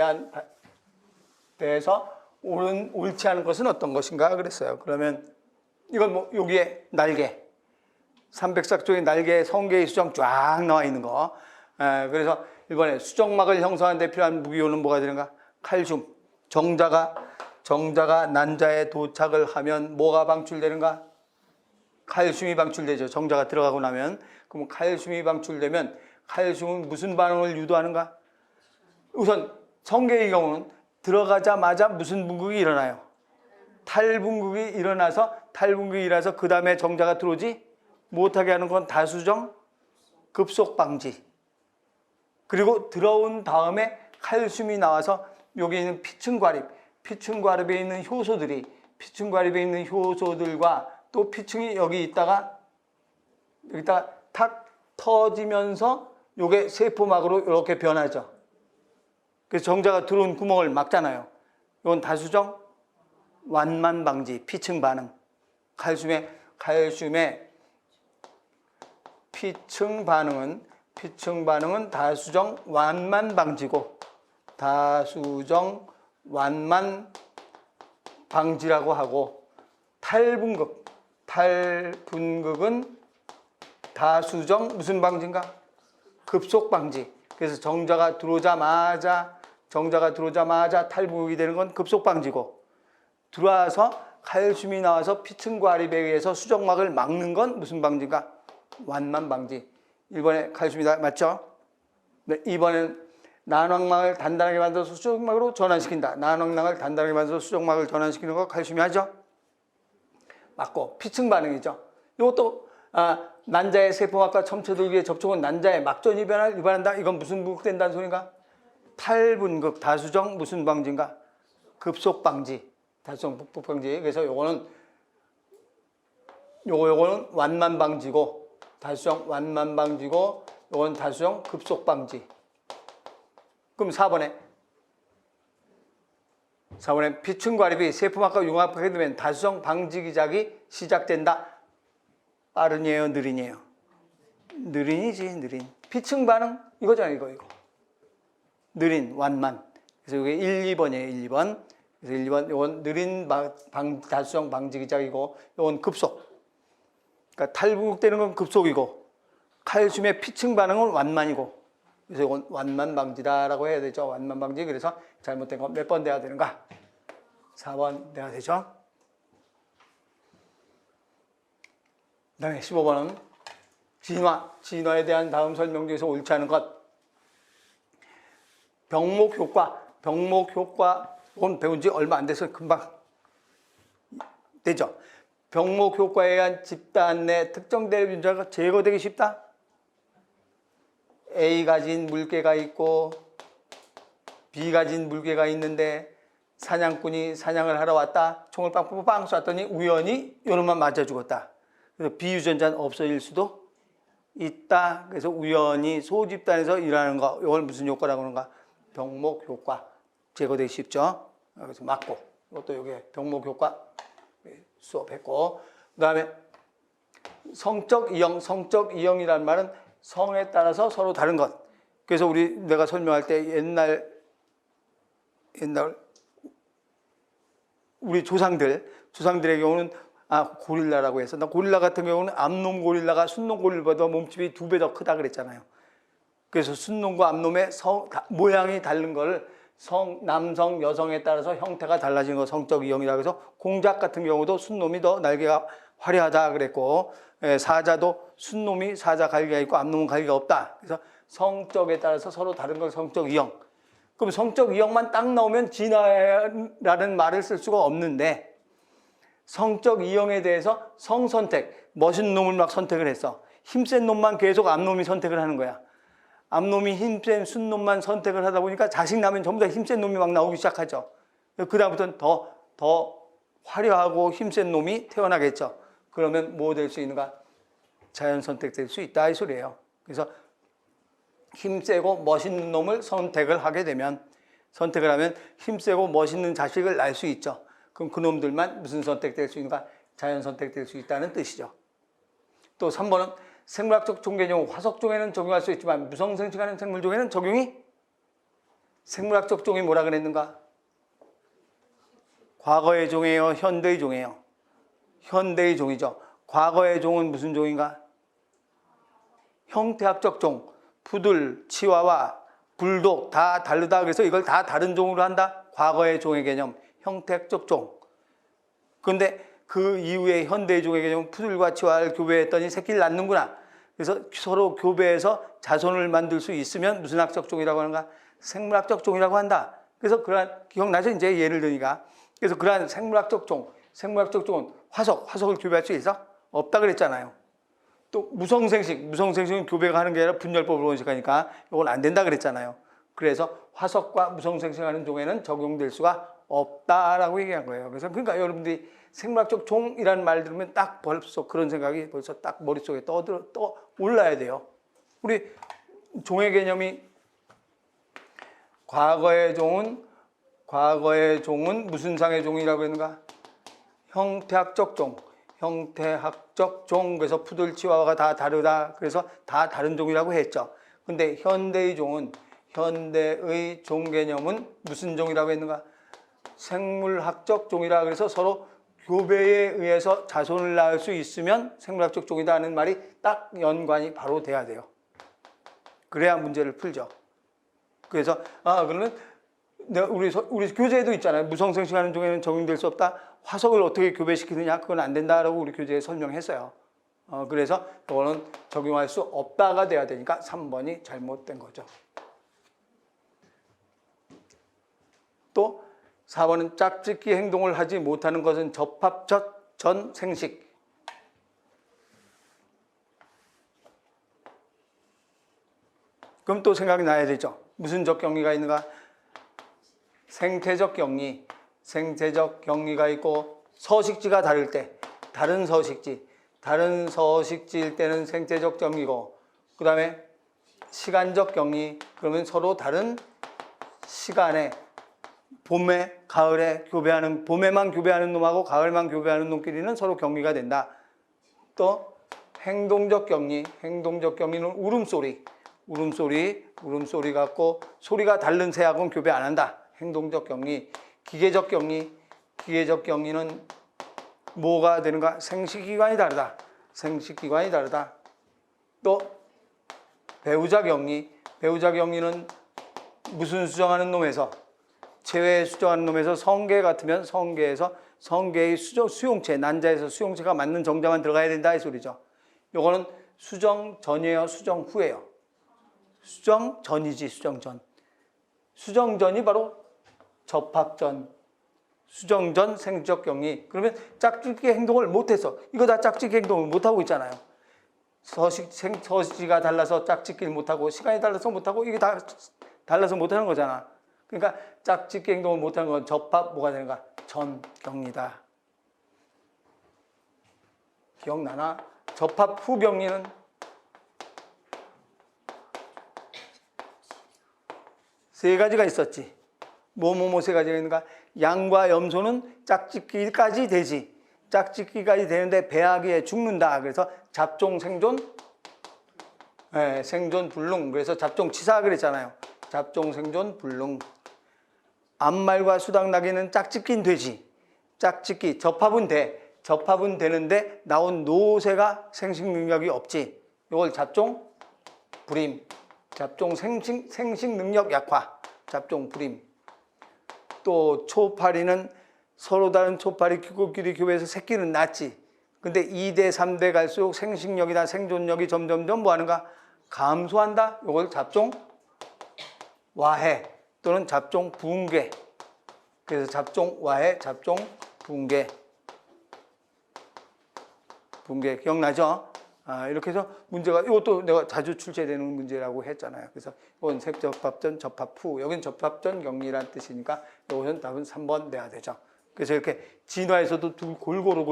대해서 옳지 않은 것은 어떤 것인가 그랬어요. 그러면 이건 뭐 여기에 날개 304쪽에 날개 성계의 수정 쫙 나와 있는 거. 그래서 이번에 수정막을 형성하는 데 필요한 무기온은 뭐가 되는가? 칼슘. 정자가 난자에 도착을 하면 뭐가 방출되는가? 칼슘이 방출되죠. 정자가 들어가고 나면. 그럼 칼슘이 방출되면 칼슘은 무슨 반응을 유도하는가? 우선 성계의 경우는 들어가자마자 무슨 분극이 일어나요? 탈분극이 일어나서 그 다음에 정자가 들어오지 못하게 하는 건 다수정 급속 방지. 그리고 들어온 다음에 칼슘이 나와서 여기 있는 피층과립에 있는 효소들과 또 피층이 여기 있다가 탁 터지면서 요게 세포막으로 이렇게 변하죠. 그래서 정자가 들어온 구멍을 막잖아요. 이건 다수정 완만 방지, 피층 반응. 칼슘의 피층 반응은 다수정 완만 방지고 다수정 완만 방지라고 하고 탈분극은 다수정 무슨 방지인가? 급속 방지. 그래서 정자가 들어오자마자 탈분극이 되는 건 급속 방지고 들어와서 칼슘이 나와서 피층과립에 의해서 수정막을 막는 건 무슨 방지인가? 완만 방지. 1번에 칼슘이다. 맞죠? 네, 2번은 난황막을 단단하게 만들어서 수정막으로 전환시킨다. 난황막을 단단하게 만들어서 수정막을 전환시키는 거 칼슘이 하죠? 맞고 피층 반응이죠. 이것도 난자의 세포막과 첨체들기의 접촉은 난자의 막전 이변을 유발한다. 이건 무슨 분극된다는 소린가? 탈분극, 다수정 무슨 방지인가? 급속 방지. 다수정 북북 방지. 그래서 요거는 완만 방지고 다수정 완만 방지고 요건 다수정 급속 방지. 그럼 4번에 피층과립이 세포막과 융합하게 되면 다수정 방지 기작이 시작된다. 빠르니에요, 느리니에요? 느린이지, 느린. 피층 반응 이거잖아요, 이거. 느린, 완만. 그래서 이게 1, 2번이에요, 1, 2번. 그래서 1번 이건 느린 다수성 방지 기작이고 이건 급속. 그러니까 탈부극되는 건 급속이고 칼슘의 피층 반응은 완만이고 그래서 이건 완만 방지다라고 해야 되죠. 완만 방지. 그래서 잘못된 건 몇 번 돼야 되는가? 4번 돼야 되죠. 그다음에 15번은 진화에 대한 다음 설명 중에서 옳지 않은 것. 병목 효과. 이건 배운 지 얼마 안 돼서 금방 되죠. 병목 효과에 의한 집단 내 특정 대변자가 제거되기 쉽다. A 가진 물개가 있고 B 가진 물개가 있는데 사냥꾼이 사냥을 하러 왔다. 총을 빵빵빵 쐈더니 우연히 요놈만 맞아 죽었다. 그래서 비유전자는 없어질 수도 있다. 그래서 우연히 소집단에서 일하는 거. 이걸 무슨 효과라고 하는가? 병목 효과. 제거되기 쉽죠. 그래서 맞고. 이것도 이게 병목 효과 수업했고. 그 다음에 성적 이형이라는 말은 성에 따라서 서로 다른 것. 그래서 내가 설명할 때 옛날 우리 조상들의 경우는 고릴라라고 해서 고릴라 같은 경우는 암놈 고릴라가 순놈 고릴라보다 몸집이 2배 더 크다 그랬잖아요. 그래서 순놈과 암놈의 모양이 다른 걸 남성, 여성에 따라서 형태가 달라지는 거 성적 이형이라고 해서 공작 같은 경우도 순놈이 더 날개가 화려하다 그랬고 사자도 순놈이 사자 갈기가 있고 암놈은 갈기가 없다. 그래서 성적에 따라서 서로 다른 걸 성적 이형. 그럼 성적 이형만 딱 나오면 진화라는 말을 쓸 수가 없는데 성적 이형에 대해서 성선택, 멋있는 놈을 막 선택을 했어. 힘센 놈만 계속 암놈이 선택을 하는 거야. 암놈이 힘센 순놈만 선택을 하다 보니까 자식 나면 전부 다 힘센 놈이 막 나오기 시작하죠. 그 다음부터는 더 화려하고 힘센 놈이 태어나겠죠. 그러면 뭐 될 수 있는가? 자연 선택될 수 있다 이 소리예요. 그래서 힘세고 멋있는 놈을 선택을 하면 힘세고 멋있는 자식을 낳을 수 있죠. 그럼 그 놈들만 무슨 선택될 수 있는가? 자연 선택될 수 있다는 뜻이죠. 또 3번은 생물학적 종개념, 화석종에는 적용할 수 있지만 무성생식하는 생물종에는 적용이 생물학적 종이 뭐라 그랬는가? 과거의 종이에요? 현대의 종이에요? 현대의 종이죠. 과거의 종은 무슨 종인가? 형태학적 종, 푸들, 치와와, 불독 다 다르다. 그래서 이걸 다 다른 종으로 한다. 과거의 종의 개념, 형태학적 종. 그런데 그 이후에 현대의 종의 개념은 푸들과 치와를 교배했더니 새끼를 낳는구나. 그래서 서로 교배해서 자손을 만들 수 있으면 무슨 학적 종이라고 하는가? 생물학적 종이라고 한다. 그래서 그러한 기억나죠? 이제 예를 드니까. 그래서 그러한 생물학적 종은 화석을 교배할 수 있어? 없다 그랬잖아요. 또 무성생식은 교배가 하는 게 아니라 분열법으로 원식하니까 이건 안 된다 그랬잖아요. 그래서 화석과 무성생식하는 종에는 적용될 수가 없다라고 얘기한 거예요. 그래서 그러니까 여러분들이 생물학적 종이라는 말 들으면 딱 벌써 그런 생각이 벌써 딱 머릿속에 떠 올라야 돼요. 우리 종의 개념이 과거의 종은 무슨 상의 종이라고 했는가? 형태학적 종. 그래서 푸들 치와와가 다 다르다. 그래서 다 다른 종이라고 했죠. 근데 현대의 종 개념은 무슨 종이라고 했는가? 생물학적 종이라 그래서 서로 교배에 의해서 자손을 낳을 수 있으면 생물학적 종이다 하는 말이 딱 연관이 바로 돼야 돼요. 그래야 문제를 풀죠. 그래서 그러면 우리 교재에도 있잖아요. 무성생식하는 종에는 적용될 수 없다. 화석을 어떻게 교배시키느냐? 그건 안 된다라고 우리 교재에 설명했어요. 그래서 이거는 적용할 수 없다가 돼야 되니까 3번이 잘못된 거죠. 또 4번은 짝짓기 행동을 하지 못하는 것은 접합적 전 생식. 그럼 또 생각이 나야 되죠. 무슨 적 경리가 있는가? 생태적 경리가 있고 서식지가 다를 때 다른 서식지일 때는 생태적 경리고 그 다음에 시간적 경리 그러면 서로 다른 시간에 봄에 가을에 봄에만 교배하는 놈하고 가을만 교배하는 놈끼리는 서로 격리가 된다. 또 행동적 경리는 울음소리 같고 소리가 다른 새하고는 교배 안 한다. 행동적 경리. 기계적 격리. 기계적 격리는 뭐가 되는가? 생식기관이 다르다. 생식기관이 다르다. 또 배우자 격리. 배우자 격리는 무슨 수정하는 놈에서 체외 수정하는 놈에서 성계 같으면 성계에서 성계의 수용체, 난자에서 수용체가 맞는 정자만 들어가야 된다 이 소리죠. 요거는 수정 전이에요, 수정 후예요? 수정 전이지, 수정 전. 수정 전이 바로 접합 전. 수정 전 생적 격리. 그러면 짝짓기 행동을 못해서, 이거 다 짝짓기 행동을 못하고 있잖아요. 서시가 달라서 짝짓기를 못하고, 시간이 달라서 못하고, 이게 다 달라서 못하는 거잖아. 그러니까 짝짓기 행동을 못하는 건 접합 뭐가 되는가? 전 격리다. 기억나나? 접합 후 격리는 세 가지가 있었지. 뭐뭐뭐 세 가지가 있는가? 양과 염소는 짝짓기까지 되지. 짝짓기까지 되는데 배하기에 죽는다. 그래서 잡종 생존, 생존 불능. 그래서 잡종 치사 그랬잖아요. 잡종 생존 불능. 암말과 수당나기는 짝짓기는 되지. 짝짓기, 접합은 돼. 접합은 되는데 나온 노새가 생식 능력이 없지. 이걸 잡종 불임. 잡종 생식 능력 약화. 잡종 불임. 또 초파리는 서로 다른 초파리 끼리 교배해서 새끼는 낳지. 근데 2대, 3대 갈수록 생식력이나 생존력이 점점점 뭐 하는가? 감소한다. 이걸 잡종 와해 또는 잡종 붕괴. 그래서 잡종 와해, 잡종 붕괴. 붕괴 기억나죠? 이렇게 해서 문제가, 이것도 내가 자주 출제되는 문제라고 했잖아요. 그래서 이건 접합전, 접합 후. 여기는 접합전 격리란 뜻이니까 이것은 답은 3번 내야 되죠. 그래서 이렇게 진화에서도 골고루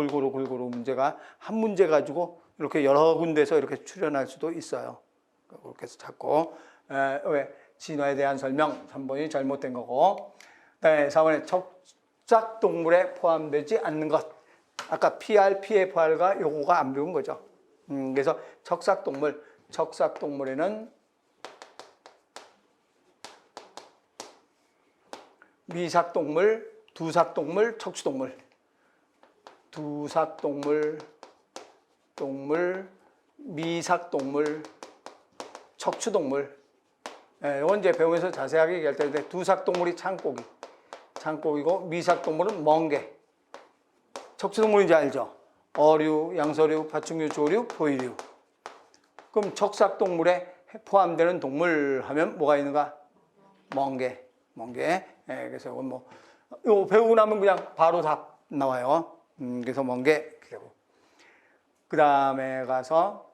문제가 한 문제 가지고 이렇게 여러 군데서 이렇게 출현할 수도 있어요. 그렇게 해서 찾고, 왜 진화에 대한 설명 3번이 잘못된 거고, 4번에 척삭동물에 포함되지 않는 것. 아까 PR, PFR과 요거가 안 배운 거죠. 그래서 척삭동물에는 미삭동물, 두삭동물, 척추동물. 두삭동물, 미삭동물, 척추동물. 이건 이제 배우면서 자세하게 얘기할 텐데, 두삭동물이 창고기고, 미삭동물은 멍게. 척추동물인지 알죠? 어류, 양서류, 파충류, 조류, 포유류. 그럼 척삭동물에 포함되는 동물 하면 뭐가 있는가? 멍게. 그래서 이건 뭐, 이거 배우고 나면 그냥 바로 답 나와요. 그래서 멍게. 그 다음에 가서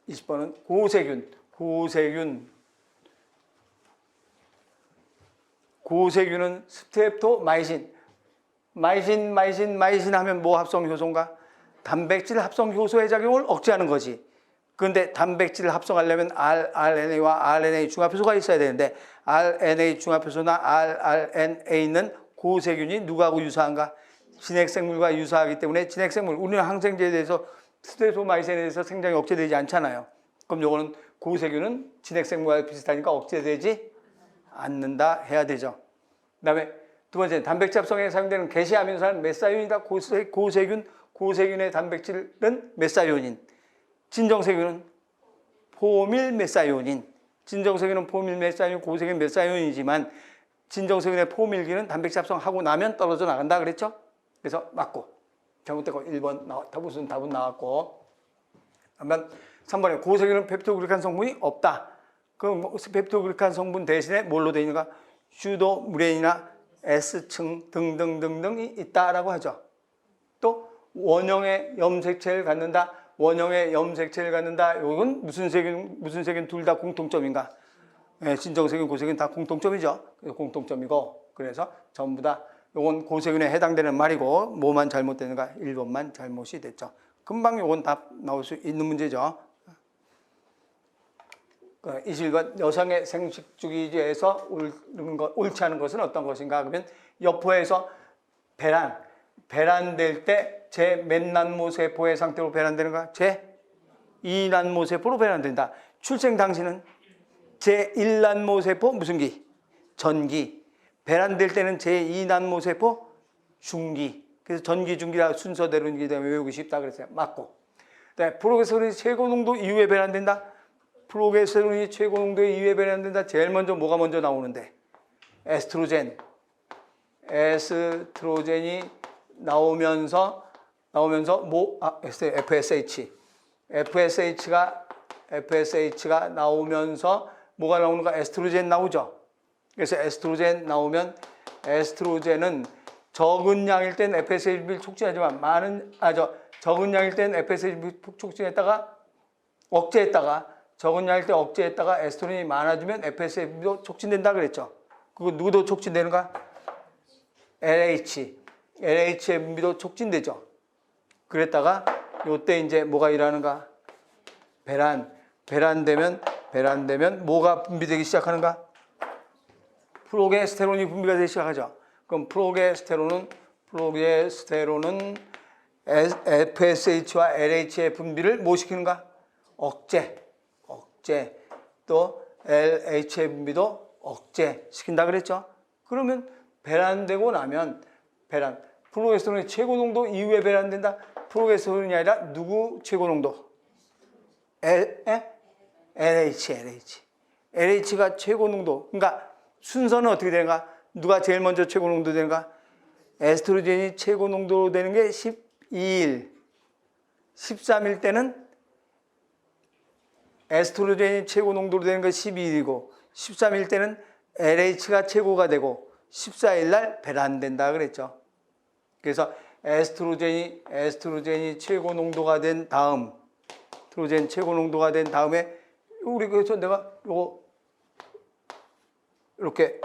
20번은 고세균은 스트랩토마이신. 마이신 하면 뭐 합성 효소인가? 단백질 합성 효소의 작용을 억제하는 거지. 그런데 단백질을 합성하려면 RNA와 RNA 중합효소가 있어야 되는데, RNA 중합효소나 rRNA는 고세균이 누구하고 유사한가? 진핵생물과 유사하기 때문에 진핵생물, 우리는 항생제에 대해서 스트레토마이신에 대해서 생장이 억제되지 않잖아요. 그럼 요거는 고세균은 진핵생물과 비슷하니까 억제되지 않는다 해야 되죠. 그 다음에 두 번째, 단백질 합성에 사용되는 게시아미노산은 메사이온이다. 고세균의 단백질은 메사이온인. 진정세균은 포밀메사이온인. 진정세균은 포밀메사이온, 고세균은 메사이온이지만 진정세균의 포밀기는 단백질 합성하고 나면 떨어져 나간다 그랬죠? 그래서 맞고, 잘못되고 1번 답은 나왔고. 그러면 3번에 고세균은 펩토글리칸 성분이 없다. 그럼 펩토글리칸 성분 대신에 뭘로 되어 있는가? 슈도무레인이나 S층 등등등등이 있다라고 하죠. 또 원형의 염색체를 갖는다. 이건 무슨 세균 둘 다 공통점인가? 진정세균, 고세균 다 공통점이죠. 공통점이고, 그래서 전부 다 이건 고세균에 해당되는 말이고, 뭐만 잘못되는가? 1번만 잘못이 됐죠. 금방 이건 답 나올 수 있는 문제죠. 21번, 여성의 생식주기에서 옳지 않은 것은 어떤 것인가? 그러면 여포에서 배란될 때 제 몇 난모세포의 상태로 배란되는가? 제 2난모세포로 배란된다. 출생 당시는 제 1난모세포 무슨 기? 전기. 배란될 때는 제2난모 세포 중기. 그래서 전기 중기라 순서대로 이기 때문에 외우기 쉽다 그랬어요. 맞고. 네, 프로게스테론이 최고 농도 이후에 배란된다. 프로게스테론이 최고 농도 이후에 배란된다. 제일 먼저 뭐가 먼저 나오는데? 에스트로겐이 나오면서 FSH가 나오면서 뭐가 나오는가? 에스트로겐 나오죠. 그래서 에스트로겐 나오면 에스트로겐은 적은 양일 땐 FSH를 촉진하지만 적은 양일 땐 FSH를 촉진했다가 억제했다가 적은 양일 때 억제했다가 에스트로겐이 많아지면 FSH도 촉진된다 그랬죠. 그거 누구도 촉진되는가? LH의 분비도 촉진되죠. 그랬다가 요때 이제 뭐가 일어나는가? 배란되면 뭐가 분비되기 시작하는가? 프로게스테론이 분비가 되기 시작하죠. 그럼 프로게스테론은 FSH와 LH의 분비를 뭐 시키는가? 억제. 또 LH의 분비도 억제시킨다 그랬죠. 그러면 배란되고 나면 프로게스테론의 최고 농도 이후에 배란된다. 프로게스테론이 아니라 누구 최고 농도? LH가 최고 농도. 그러니까 순서는 어떻게 되는가? 누가 제일 먼저 최고 농도 되는가? 에스트로겐이 최고 농도로 되는 게 12일. 13일 때는 에스트로겐이 최고 농도로 되는 게 12일이고 13일 때는 LH가 최고가 되고 14일 날 배란된다 그랬죠. 그래서 에스트로겐이 최고 농도가 된 다음 최고 농도가 된 다음에 우리 그래서 내가 요거 이렇게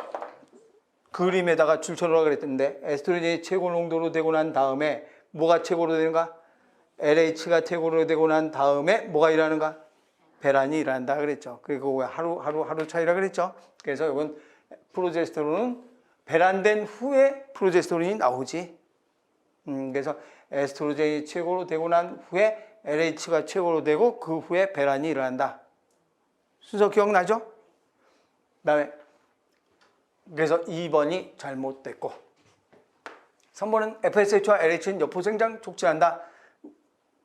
그림에다가 줄쳐놓으라 그랬던데 에스트로겐이 최고 농도로 되고 난 다음에 뭐가 최고로 되는가? LH가 최고로 되고 난 다음에 뭐가 일어나는가? 배란이 일어난다 그랬죠. 그리고 하루 차이라 그랬죠. 그래서 이건 프로제스테론은 배란된 후에 프로제스테론이 나오지. 그래서 에스트로겐이 최고로 되고 난 후에 LH가 최고로 되고 그 후에 배란이 일어난다. 순서 기억나죠? 그다음에 그래서 2번이 잘못됐고 3번은 FSH와 LH는 여포생장 촉진한다.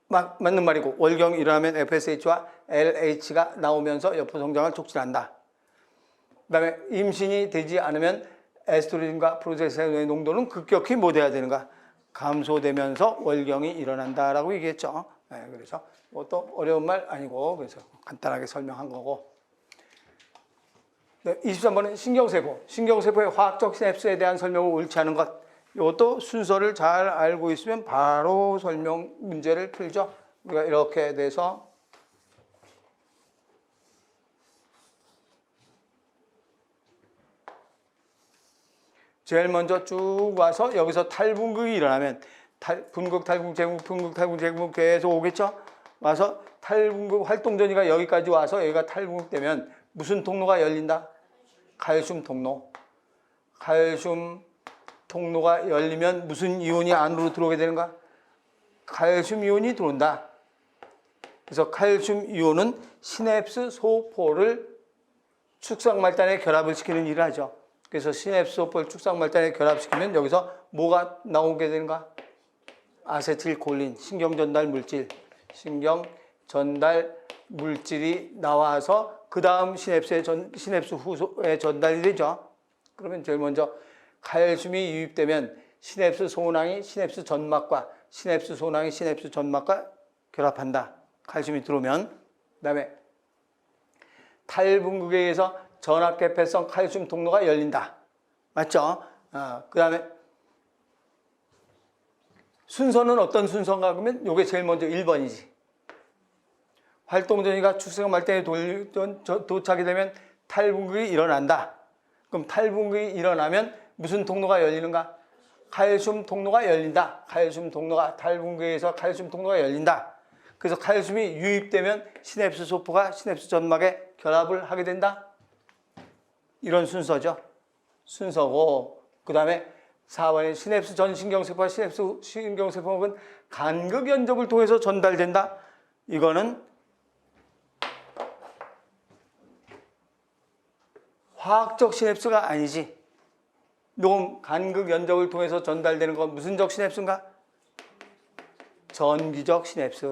맞는 말이고 월경이 일어나면 FSH와 LH가 나오면서 여포성장을 촉진한다. 그 다음에 임신이 되지 않으면 에스트로겐과 프로제스테론의 농도는 급격히 뭐 돼야 되는가? 감소되면서 월경이 일어난다라고 얘기했죠. 네, 그래서 또 어려운 말 아니고 그래서 간단하게 설명한 거고. 네, 23번은 신경세포의 화학적 시냅스에 대한 설명을 옳지 않은 것. 이것도 순서를 잘 알고 있으면 바로 설명 문제를 풀죠. 우리가 이렇게 돼서 제일 먼저 쭉 와서 여기서 탈분극이 일어나면 분극, 탈분극, 제분극 계속 오겠죠? 와서 탈분극 활동전이가 여기까지 와서 여기가 탈분극되면 무슨 통로가 열린다? 칼슘 통로. 칼슘 통로가 열리면 무슨 이온이 안으로 들어오게 되는가? 칼슘 이온이 들어온다. 그래서 칼슘 이온은 시냅스 소포를 축삭말단에 결합을 시키는 일을 하죠. 그래서 시냅스 소포를 축삭말단에 결합시키면 여기서 뭐가 나오게 되는가? 아세틸콜린, 신경전달 물질이 나와서 그 다음 시냅스 후소에 전달이 되죠. 그러면 제일 먼저 칼슘이 유입되면 시냅스 소낭이 시냅스 전막과 결합한다. 칼슘이 들어오면. 그 다음에 탈분극에 의해서 전압개폐성 칼슘 통로가 열린다. 맞죠? 그 다음에 순서는 어떤 순서인가 그러면 이게 제일 먼저 1번이지. 활동전이가 축삭말단에 도착이 되면 탈분극이 일어난다. 그럼 탈분극이 일어나면 무슨 통로가 열리는가? 칼슘 통로가 열린다. 탈분극에 의해서 칼슘 통로가 열린다. 그래서 칼슘이 유입되면 시냅스 소포가 시냅스 전막에 결합을 하게 된다. 이런 순서죠. 순서고 그 다음에 4번에 시냅스 전 신경세포와 시냅스 신경세포는 간극 연접을 통해서 전달된다. 이거는 화학적 시냅스가 아니지. 요건 간극 연적을 통해서 전달되는 건 무슨 적 시냅스인가? 전기적 시냅스.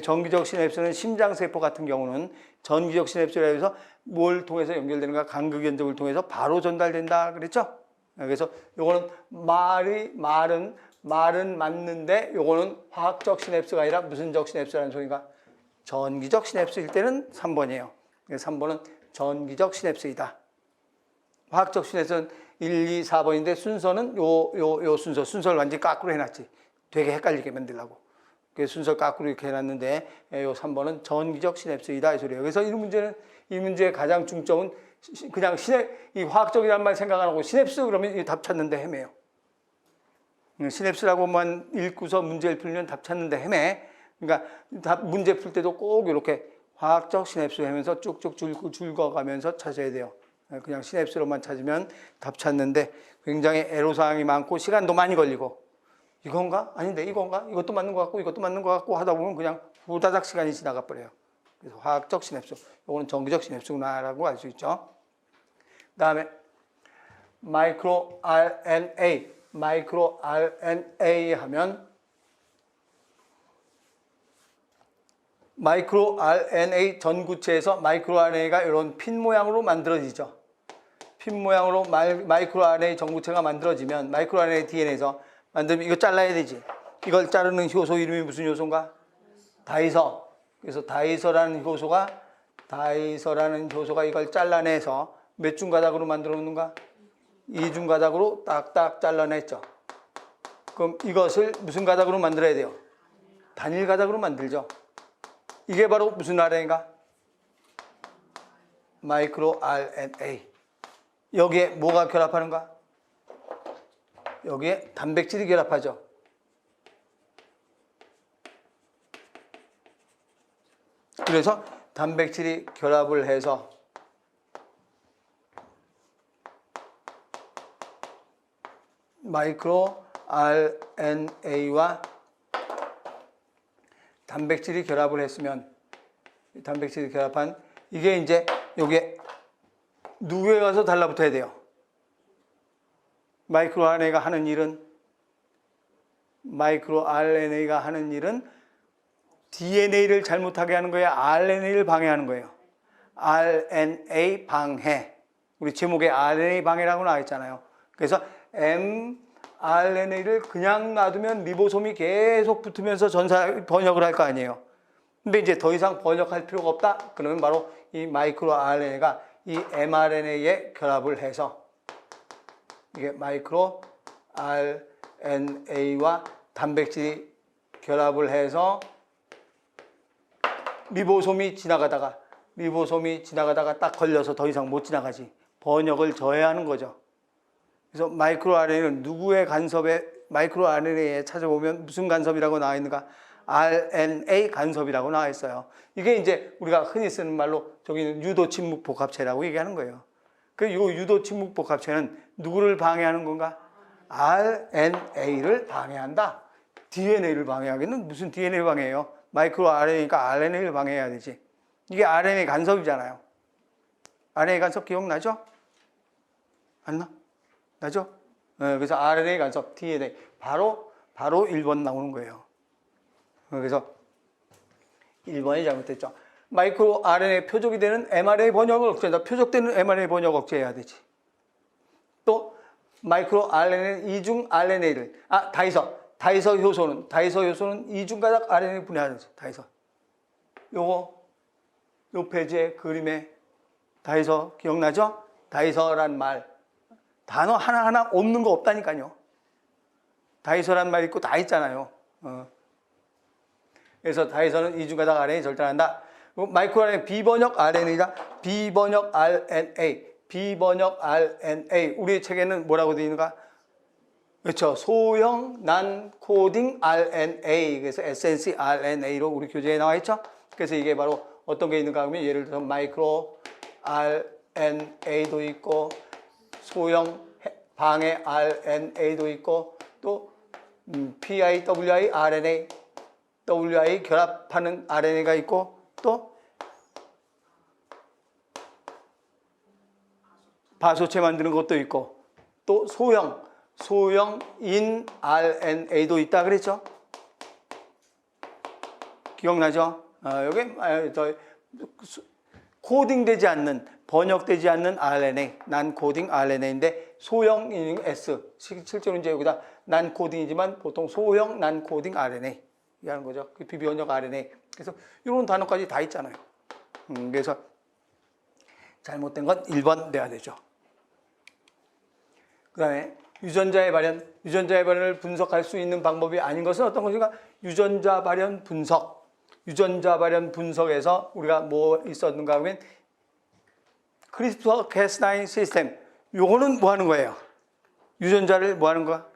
전기적 시냅스는 심장세포 같은 경우는 전기적 시냅스라 해서 뭘 통해서 연결되는가? 간극 연적을 통해서 바로 전달된다 그랬죠? 그래서 요거는 말은 맞는데 요거는 화학적 시냅스가 아니라 무슨 적 시냅스라는 소리가 전기적 시냅스일 때는 3번이에요. 3번은 전기적 시냅스이다. 화학적 시냅스는 1, 2, 4번인데 순서는 요 순서를 완전히 거꾸로 해놨지. 되게 헷갈리게 만들려고. 그래서 순서 거꾸로 이렇게 해놨는데 요 3번은 전기적 시냅스이다 이 소리예요. 그래서 이 문제의 가장 중점은 그냥 이 화학적이라는 말 생각 안 하고 시냅스 그러면 답 찾는데 헤매요. 시냅스라고만 읽고서 문제를 풀면 답 찾는데 헤매. 그러니까 문제 풀 때도 꼭 이렇게 화학적 시냅스 하면서 쭉쭉 줄거가면서 찾아야 돼요. 그냥 시냅스로만 찾으면 답 찾는데 굉장히 애로사항이 많고 시간도 많이 걸리고 이건가? 아닌데 이건가? 이것도 맞는 것 같고 이것도 맞는 것 같고 하다 보면 그냥 후다닥 시간이 지나가 버려요. 그래서 화학적 시냅스, 이거는 전기적 시냅스구나라고 알 수 있죠. 그 다음에 마이크로 RNA 하면 마이크로 RNA 전구체에서 마이크로 RNA가 이런 핀 모양으로 만들어지죠. 핀 모양으로 마이크로 RNA 전구체가 만들어지면 마이크로 RNA DNA에서 만들면 이거 잘라야 되지. 이걸 자르는 효소 이름이 무슨 효소인가? 다이서. 그래서 다이서라는 효소가 이걸 잘라내서 몇 중 가닥으로 만들어 놓는가? 2중 가닥으로 딱딱 잘라냈죠. 그럼 이것을 무슨 가닥으로 만들어야 돼요? 단일 가닥으로 만들죠. 이게 바로 무슨 RNA인가? 마이크로 RNA. 여기에 뭐가 결합하는가? 여기에 단백질이 결합하죠. 그래서 단백질이 결합을 해서 마이크로 RNA와 단백질이 결합을 했으면 단백질이 결합한 이게 이제 여기에 누구에 가서 달라붙어야 돼요. 마이크로 RNA가 하는 일은 DNA를 잘못하게 하는 거예요. RNA를 방해하는 거예요. RNA 방해. 우리 제목에 RNA 방해라고 나와 있잖아요. 그래서 mRNA를 그냥 놔두면 리보솜이 계속 붙으면서 번역을 할 거 아니에요. 근데 이제 더 이상 번역할 필요가 없다. 그러면 바로 이 마이크로 RNA가 이 mRNA에 결합을 해서 이게 마이크로 RNA와 단백질이 결합을 해서 리보솜이 지나가다가 딱 걸려서 더 이상 못 지나가지. 번역을 져야 하는 거죠. 그래서 마이크로 RNA는 누구의 간섭에 마이크로 RNA에 찾아보면 무슨 간섭이라고 나와 있는가? RNA 간섭이라고 나와 있어요. 이게 이제 우리가 흔히 쓰는 말로 저기는 유도 침묵 복합체라고 얘기하는 거예요. 그 이 유도 침묵 복합체는 누구를 방해하는 건가? RNA를 방해한다. DNA를 방해하기는 무슨 DNA를 방해해요? 마이크로 RNA니까 RNA를 방해해야 되지. 이게 RNA 간섭이잖아요. RNA 간섭 기억나죠? 안 나? 나죠? 그래서 RNA 간섭, DNA. 바로 1번 나오는 거예요. 그래서 1번이 잘못됐죠. 마이크로 RNA 표적이 되는 mRNA 번역을 억제한다. 표적되는 mRNA 번역 억제해야 되지. 또 마이크로 RNA 이중 RNA를 다이서 효소는 이중 가닥 RNA 분해하죠. 다이서. 요 페이지의 그림에 다이서 기억나죠? 다이서란 말. 단어 하나하나 없는 거 없다니까요. 다이서란 말 있고 다 있잖아요. 그래서 다이서는 이중 가닥 RNA 절단한다. 마이크로 RNA 비번역 RNA다. 비번역 RNA. 우리 책에는 뭐라고 되어 있는가? 그렇죠. 소형 난 코딩 RNA. 그래서 에센시 RNA로 우리 교재에 나와 있죠. 그래서 이게 바로 어떤 게 있는가 하면 예를 들어서 마이크로 RNA도 있고 소형 방해 RNA도 있고 또 PIWI RNA, WI 결합하는 RNA가 있고 또 바소체 만드는 것도 있고 또 소형인 RNA도 있다 그랬죠? 기억나죠? 여기 코딩되지 않는, 번역되지 않는 RNA, 난 코딩 RNA인데 소형인 S, 실제로 이제 여기다 난 코딩이지만 보통 소형 난 코딩 RNA 이라는 거죠. 그 비변형 RNA. 그래서 이런 단어까지 다 있잖아요. 그래서 잘못된 건 1번 돼야 되죠. 그 다음에 유전자의 발현을 분석할 수 있는 방법이 아닌 것은 어떤 것인가? 유전자 발현 분석에서 우리가 뭐 있었는가 하면 크리스퍼-캐스9 시스템. 요거는 뭐 하는 거예요? 유전자를 뭐 하는 거야?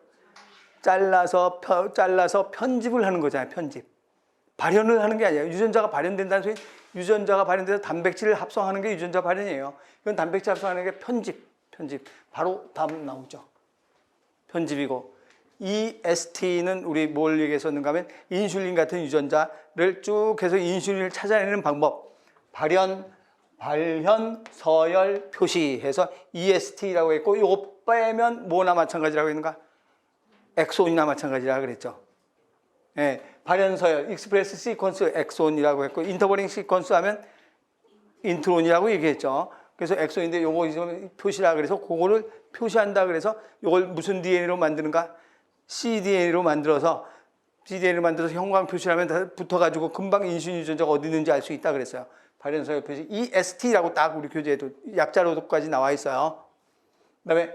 잘라서 편집을 하는 거잖아요. 편집. 발현을 하는 게 아니에요. 유전자가 발현된다는 소리, 유전자가 발현돼서 단백질을 합성하는 게 유전자 발현이에요. 이건 단백질 합성하는 게 편집. 바로 답 나오죠. 편집이고. EST는 우리 뭘 얘기했었는가 하면 인슐린 같은 유전자를 쭉 해서 인슐린을 찾아내는 방법. 발현, 서열, 표시해서 EST라고 했고, 요거 빼면 뭐나 마찬가지라고 했는가? 엑손이나 마찬가지라고 그랬죠. 예, 발현, 서열, 익스프레스 시퀀스 엑손이라고 했고, 인터버링 시퀀스 하면 인트론이라고 얘기했죠. 그래서 엑손인데 요거 좀 표시라 그래서 그거를 표시한다 그래서 요걸 무슨 DNA로 만드는가? cDNA로 만들어서 형광 표시를 하면 다 붙어가지고 금방 인슐린 유전자가 어디 있는지 알 수 있다 그랬어요. 발현, 서열, 표시 EST라고 딱 우리 교재에도 약자로까지 나와 있어요. 그 다음에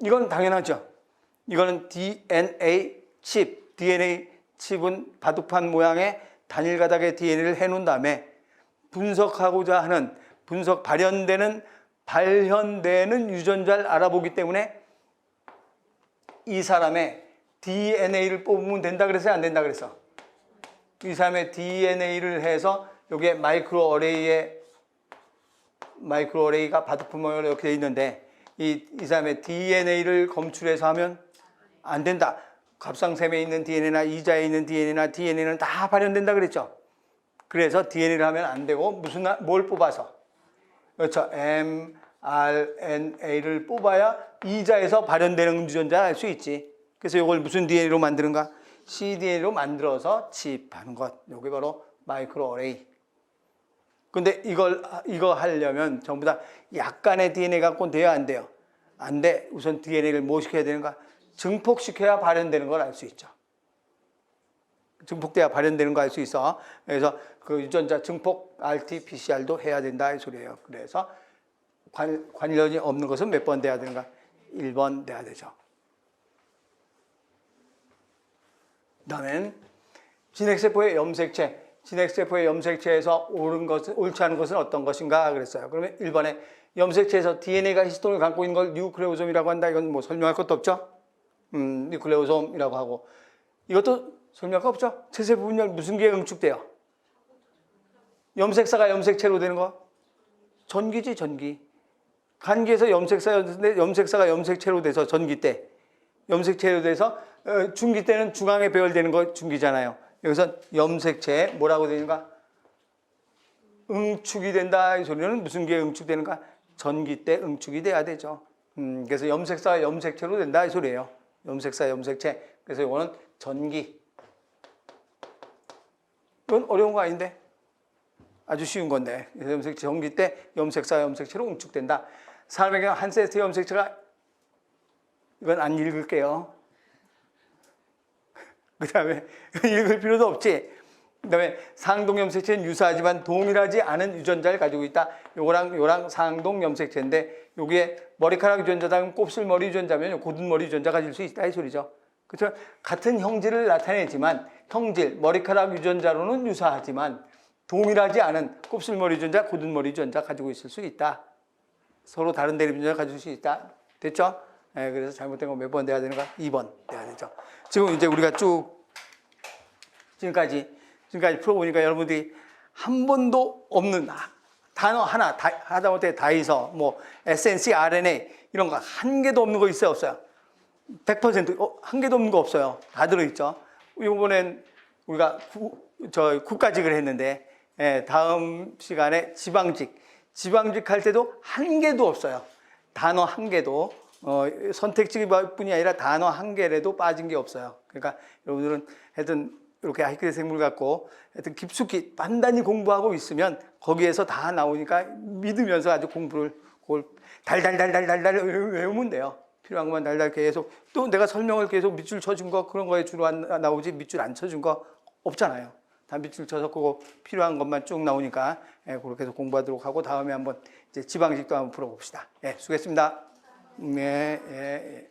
이건 당연하죠. 이거는 DNA 칩. DNA 칩은 바둑판 모양의 단일 가닥의 DNA를 해놓은 다음에 분석하고자 하는 발현되는 유전자를 알아보기 때문에 이 사람의 DNA를 뽑으면 된다 그랬어요? 안 된다 그랬어? 이 사람의 DNA를 해서 여기에 마이크로 어레이가 바둑판 모양으로 이렇게 되어 있는데 이 사람의 DNA를 검출해서 하면 안 된다. 갑상샘에 있는 DNA나 이자에 있는 DNA는 다 발현된다 그랬죠. 그래서 DNA를 하면 안 되고 뭘 뽑아서? 그렇죠. mRNA를 뽑아야 이자에서 발현되는 유전자를 알 수 있지. 그래서 이걸 무슨 DNA로 만드는가? cDNA로 만들어서 칩하는 것. 이게 바로 마이크로 어레이. 근데 이거 하려면 전부 다 약간의 DNA 갖고 돼야 안 돼요. 안 돼. 우선 DNA를 뭐 시켜야 되는가? 증폭시켜야 발현되는 걸 알 수 있죠. 증폭돼야 발현되는 거 알 수 있어. 그래서 그 유전자 증폭 RT-PCR도 해야 된다 이 소리예요. 그래서 관련이 없는 것은 몇 번 돼야 되는가? 1번 돼야 되죠. 그다음엔 진핵세포의 염색체에서 옳지 않은 것은 어떤 것인가 그랬어요. 그러면 1번에 염색체에서 DNA가 히스톤을 갖고 있는 걸 뉴클레오솜이라고 한다. 이건 뭐 설명할 것도 없죠. 뉴클레오솜이라고 하고 이것도 설명할 거 없죠. 체세포 분열 무슨 기에 응축돼요? 염색사가 염색체로 되는 거? 전기지, 전기. 간기에서 염색사가 염색체로 돼서 전기 때 염색체로 돼서 중기 때는 중앙에 배열되는 거 중기잖아요. 여기서 염색체에 뭐라고 되는가? 응축이 된다. 이 소리는 무슨 기에 응축되는가? 전기 때 응축이 돼야 되죠. 그래서 염색사가 염색체로 된다. 이 소리예요. 염색사, 염색체. 그래서 이거는 전기. 이건 어려운 거 아닌데? 아주 쉬운 건데. 염색체, 전기 때 염색사, 염색체로 응축된다. 사람에게 한 세트 염색체가 이건 안 읽을게요. 그 다음에 읽을 필요도 없지. 그 다음에 상동 염색체는 유사하지만 동일하지 않은 유전자를 가지고 있다. 요거랑 상동 염색체인데 여기에 머리카락 유전자당 곱슬머리 유전자면 고든머리 유전자 가질 수 있다 이 소리죠. 그렇죠? 같은 형질을 나타내지만 머리카락 유전자로는 유사하지만 동일하지 않은 곱슬머리 유전자, 고든머리 유전자 가지고 있을 수 있다. 서로 다른 대립 유전자 가질 수 있다. 됐죠? 네, 그래서 잘못된 거 몇 번 돼야 되는가? 2번 돼야 되죠. 지금 이제 우리가 쭉 지금까지 풀어보니까 여러분들이 한 번도 없는 단어 하나 하다못해 다이서, 뭐 SNC, RNA 이런 거 한 개도 없는 거 있어요, 없어요? 100% 한 개도 없는 거 없어요. 다 들어있죠. 이번엔 우리가 국가직을 했는데 다음 시간에 지방직 할 때도 한 개도 없어요. 단어 한 개도 선택지뿐이 아니라 단어 한 개라도 빠진 게 없어요. 그러니까 여러분들은 하여튼 이렇게 하이크 생물 갖고 하여튼 깊숙이 단단히 공부하고 있으면 거기에서 다 나오니까 믿으면서 아주 공부를 그걸 달달달달달달 외우면 돼요. 필요한 것만 달달 계속. 또 내가 설명을 계속 밑줄 쳐준 거 그런 거에 주로 나오지 밑줄 안 쳐준 거 없잖아요. 다 밑줄 쳐서 그거 필요한 것만 쭉 나오니까 그렇게 해서 공부하도록 하고 다음에 한번 이제 지방직도 한번 풀어봅시다. 수고했습니다. 네.